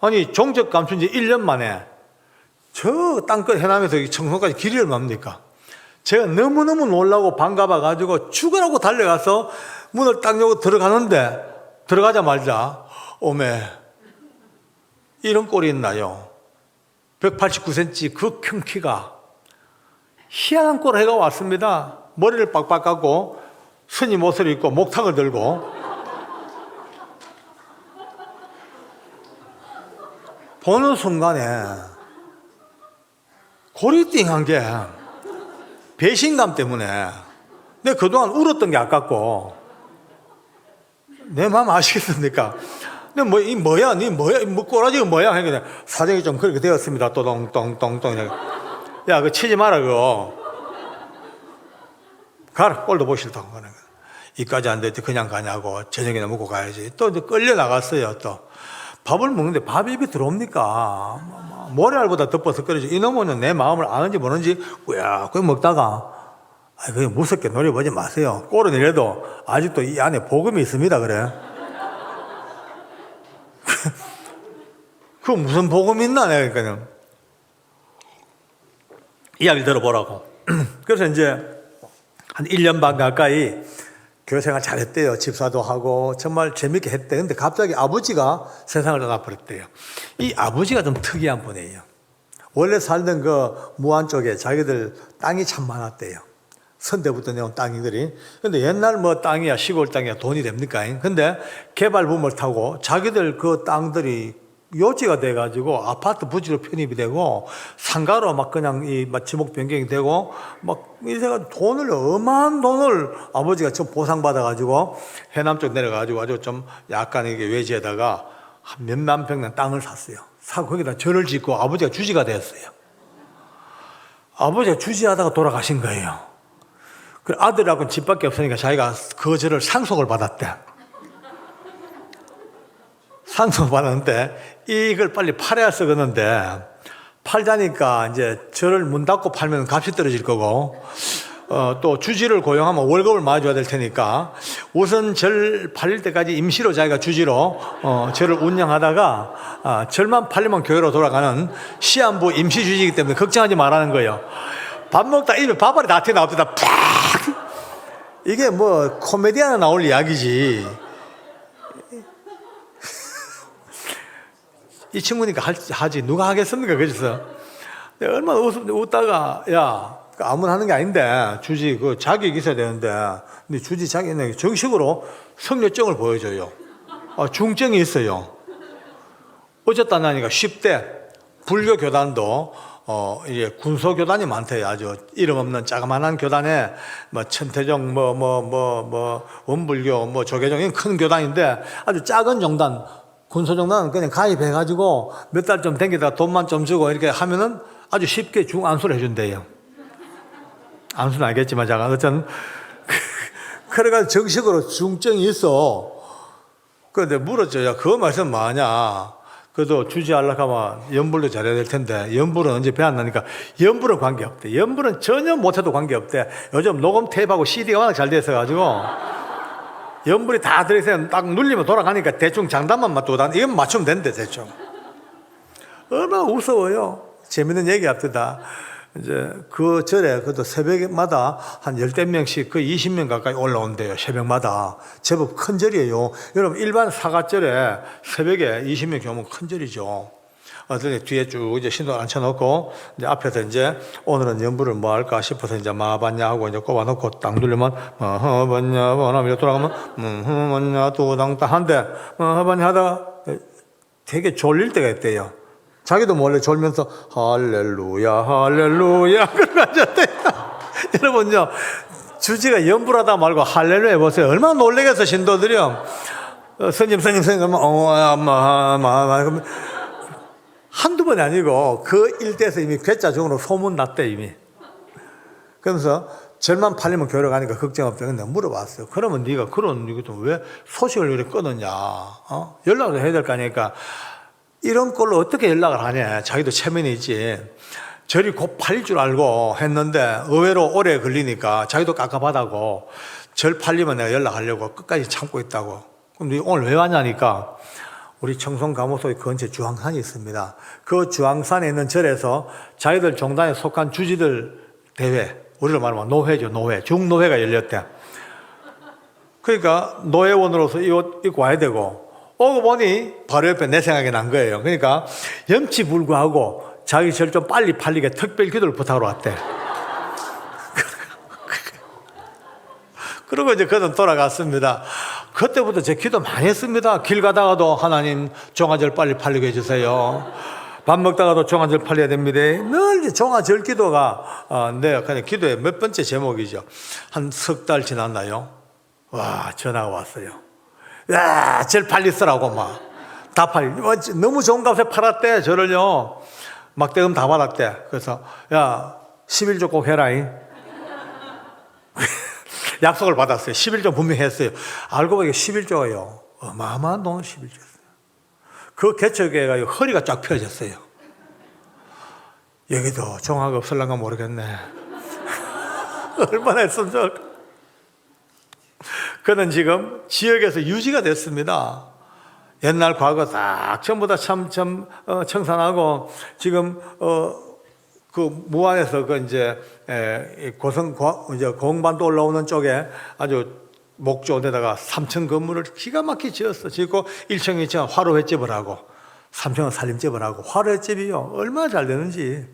아니 종적 감춘 지 1년 만에 저 땅끝 해남에서 청송까지 길이 얼마입니까? 제가 너무너무 놀라고 반가워가지고 죽으라고 달려가서 문을 딱 열고 들어가는데 들어가자마자 오메 이런 꼴이 있나요? 189cm 그 큰 키가 희한한 꼴을 해가 왔습니다. 머리를 빡빡 깎고 스님 옷을 입고 목탁을 들고 보는 순간에 고리띵한 게 배신감 때문에 내가 그동안 울었던 게 아깝고 내 마음 아시겠습니까? 근데 뭐야 꼬라지가 뭐야 하니까 사정이 좀 그렇게 되었습니다. 또동동동동 야 그거 치지 마라 그거 가라 꼴도 보기 싫다고 하는 거야. 이까지 안 될 때 그냥 가냐고 저녁이나 먹고 가야지. 또 이제 끌려 나갔어요. 또 밥을 먹는데 밥이 입에 들어옵니까? 모래알보다 덮어서 끓이지. 이놈은 내 마음을 아는지 모르는지 꾸역꾸역 먹다가 그게 무섭게 노려보지 마세요. 꼴은 이래도 아직도 이 안에 복음이 있습니다. 그래. 그 무슨 복음이 있나 내가 그러니까요. 이야기를 들어보라고. 그래서 이제 한 1년 반 가까이 교회생활 잘했대요. 집사도 하고 정말 재밌게 했대. 근데 갑자기 아버지가 세상을 떠나버렸대요. 이 아버지가 좀 특이한 분이에요. 원래 살던 그 무안 쪽에 자기들 땅이 참 많았대요. 선대부터 내온 땅들이. 근데 옛날 뭐 땅이야 시골 땅이야 돈이 됩니까? 근데 개발붐을 타고 자기들 그 땅들이 요지가 돼가지고 아파트 부지로 편입이 되고 상가로 막 그냥 지목 변경이 되고 막 이제가 돈을 어마한 돈을 아버지가 좀 보상받아가지고 해남 쪽 내려가지고 아주 좀 약간 이게 외지에다가 한 몇만 평의 땅을 샀어요. 사고 거기다 절을 짓고 아버지가 주지가 되었어요. 아버지가 주지하다가 돌아가신 거예요. 그 아들하고는 집밖에 없으니까 자기가 그 절을 상속을 받았대. 상속을 받았는데 이걸 빨리 팔아야 쓰겠는데 팔자니까 이제 절을 문 닫고 팔면 값이 떨어질 거고 또 주지를 고용하면 월급을 많이 줘야 될 테니까 우선 절 팔릴 때까지 임시로 자기가 주지로 절을 운영하다가 절만 팔리면 교회로 돌아가는 시한부 임시 주지이기 때문에 걱정하지 말라는 거예요. 밥 먹다 입에 밥알이 다 튀어나옵니다. 팍! 이게 뭐 코미디안에 나올 이야기지. 이 친구니까 하지. 누가 하겠습니까? 그래서 내가 얼마나 웃다가, 야, 아무나 하는 게 아닌데, 주지, 자격이 있어야 되는데, 근데 주지 자격이 정식으로 성료증을 보여줘요. 중증이 있어요. 어쨌다 나니까 10대, 불교 교단도, 이제 군소 교단이 많대요. 아주 이름 없는 자그마한 교단에, 천태종, 원불교, 조계종, 이런 큰 교단인데, 아주 작은 정단, 군소정단은 그냥 가입해가지고 몇 달 좀 댕기다가 돈만 좀 주고 이렇게 하면은 아주 쉽게 중안수를 해준대요. 안수는 알겠지만, 제가 어쨌든. 그래가지고 정식으로 중증이 있어. 그런데 물었죠. 야, 그거 말씀 뭐하냐. 그래도 주지하려고 하면 연불도 잘해야 될 텐데, 연불은 언제 배웠나니까, 연불은 관계없대. 연불은 전혀 못해도 관계없대. 요즘 녹음 테이프하고 CD가 워낙 잘 돼 있어가지고, 연불이 다 들어있어요. 딱 눌리면 돌아가니까 대충 장단만 맞도다. 이건 맞추면 된대, 대충. 얼마나 무서워요. 재밌는 얘기 합시다. 이제 그 절에 그래도 새벽마다 한 10명씩 그 20명 가까이 올라온대요. 새벽마다. 제법 큰 절이에요. 여러분, 일반 사과절에 새벽에 20명 오면 큰 절이죠. 어떤 뒤에 쭉 이제 신도 앉혀놓고, 이제 앞에서 이제 오늘은 연불을 뭐 할까 싶어서 이제 마봤냐 하고 이제 꼽아놓고 딱 누르면, 마봤냐, 뭐나 돌아가면, 뭐냐, 또당땅 한데, 마봤냐 하다가 되게 졸릴 때가 있대요. 자기도 몰래 졸면서 할렐루야 할렐루야 그러셨대요. 여러분요, 주지가 연불하다 말고 할렐루야 해보세요. 얼마나 놀래겠어 신도들이요. 스님 그러면 그러면 한두 번이 아니고 그 일대에서 이미 괴짜중으로 소문났대 이미. 그러면서 절만 팔리면 교회 가니까 걱정 없대. 근데 물어봤어요. 그러면 네가 그런 이것도 왜 소식을 이렇게 끊었냐? 연락을 해야 될 거 아니니까. 이런 걸로 어떻게 연락을 하냐. 자기도 체면이지. 절이 곧 팔릴 줄 알고 했는데 의외로 오래 걸리니까 자기도 깝깝하다고, 절 팔리면 내가 연락하려고 끝까지 참고 있다고. 그럼 오늘 왜 왔냐니까, 우리 청송감옥소의 근처에 주황산이 있습니다. 그 주황산에 있는 절에서 자기들 종단에 속한 주지들 대회, 우리로 말하면 노회죠. 노회. 중노회가 열렸대. 그러니까 노회원으로서 이 옷 입고 와야 되고, 오고 보니 바로 옆에 내 생각이 난 거예요. 그러니까 염치불구하고 자기 절 좀 빨리 팔리게 특별 기도를 부탁으로 왔대. 그리고 이제 그는 돌아갔습니다. 그때부터 제 기도 많이 했습니다. 길 가다가도 하나님 종아절 빨리 팔리게 해주세요. 밥 먹다가도 종아절 팔려야 됩니다. 늘 이제 종아절 기도가 내 그냥 기도의 몇 번째 제목이죠. 한 석 달 지났나요? 와, 전화가 왔어요. 야, 절 빨리 쓰라고 막. 다 팔리. 너무 좋은 값에 팔았대, 저를요. 막대금 다 받았대. 그래서, 야, 11조 꼭 해라잉. 약속을 받았어요. 11조 분명히 했어요. 알고 보니까 11조가요. 어마어마한 돈을 11조였어요. 그 개척회가 허리가 쫙 펴졌어요. 여기도 종아가 없을란가 모르겠네. 얼마나 했으면 좋을까. 그는 지금 지역에서 유지가 됐습니다. 옛날 과거 딱 전부 다 참 청산하고 지금 그 무안에서 그 이제 이제 공반도 올라오는 쪽에 아주 목조에다가 3층 건물을 기가 막히게 지었어. 짓고 1층, 2층 화로횟집을 하고 3층은 살림집을 하고, 화로횟집이요 얼마나 잘 되는지.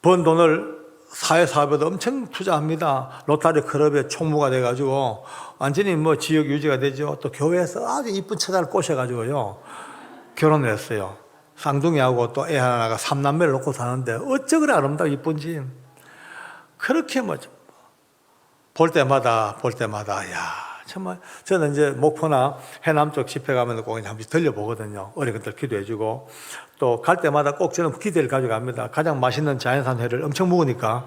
번 돈을 사회사업에도 엄청 투자합니다. 로타리 클럽의 총무가 돼가지고 완전히 뭐 지역 유지가 되죠. 또 교회에서 아주 이쁜 처자를 꼬셔가지고요 결혼을 했어요. 쌍둥이하고 또 애 하나가 3남매를 놓고 사는데 어쩌 그래 아름다워 이쁜지. 그렇게 뭐 볼 때마다 야 정말. 저는 이제 목포나 해남 쪽 집회 가면 꼭 한 번씩 들려보거든요. 어린이들 기도해주고, 또 갈 때마다 꼭 저는 기대를 가져갑니다. 가장 맛있는 자연산 회를 엄청 먹으니까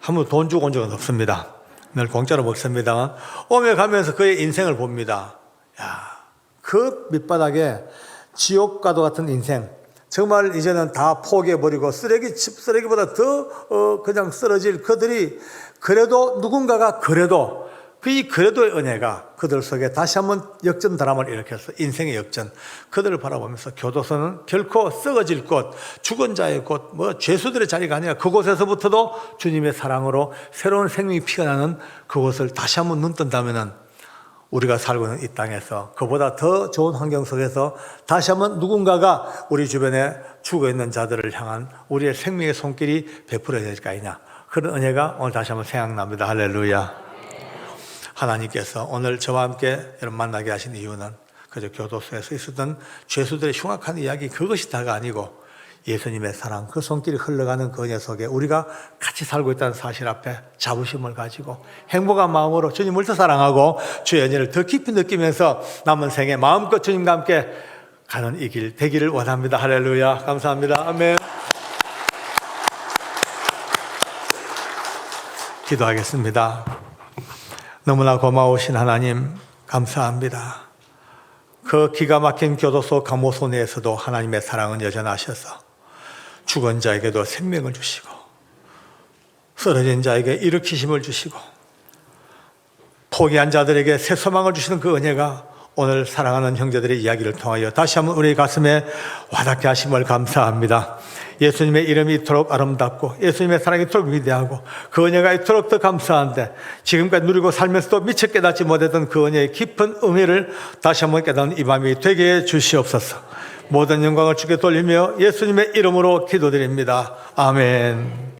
한 번 돈 주고 온 적은 없습니다. 늘 공짜로 먹습니다만 오며 가면서 그의 인생을 봅니다. 야, 그 밑바닥에 지옥과도 같은 인생, 정말 이제는 다 포기해버리고 쓰레기보다 더 그냥 쓰러질 그들이, 그래도 누군가가 그래도 그래도의 은혜가 그들 속에 다시 한번 역전 드라마를 일으켰어. 인생의 역전. 그들을 바라보면서 교도소는 결코 썩어질 곳, 죽은 자의 곳, 뭐 죄수들의 자리가 아니라 그곳에서부터도 주님의 사랑으로 새로운 생명이 피어나는 그곳을 다시 한번 눈 뜬다면은 우리가 살고 있는 이 땅에서 그보다 더 좋은 환경 속에서 다시 한번 누군가가 우리 주변에 죽어 있는 자들을 향한 우리의 생명의 손길이 베풀어야 될 거 아니냐. 그런 은혜가 오늘 다시 한번 생각납니다. 할렐루야. 하나님께서 오늘 저와 함께 여러분 만나게 하신 이유는 그저 교도소에서 있었던 죄수들의 흉악한 이야기 그것이 다가 아니고 예수님의 사랑, 그 손길이 흘러가는 그 은혜 속에 우리가 같이 살고 있다는 사실 앞에 자부심을 가지고 행복한 마음으로 주님을 더 사랑하고 주의 은혜를 더 깊이 느끼면서 남은 생에 마음껏 주님과 함께 가는 이 길 되기를 원합니다. 할렐루야. 감사합니다. 아멘. 기도하겠습니다. 너무나 고마우신 하나님 감사합니다. 그 기가 막힌 교도소 감옥소 내에서도 하나님의 사랑은 여전하셔서 죽은 자에게도 생명을 주시고 쓰러진 자에게 일으키심을 주시고 포기한 자들에게 새 소망을 주시는 그 은혜가 오늘 사랑하는 형제들의 이야기를 통하여 다시 한번 우리 가슴에 와닿게 하심을 감사합니다. 예수님의 이름이 이토록 아름답고 예수님의 사랑이 이토록 위대하고 그 은혜가 이토록 더 감사한데 지금까지 누리고 살면서도 미처 깨닫지 못했던 그 은혜의 깊은 의미를 다시 한번 깨닫는 이 밤이 되게 해 주시옵소서. 모든 영광을 주께 돌리며 예수님의 이름으로 기도드립니다. 아멘.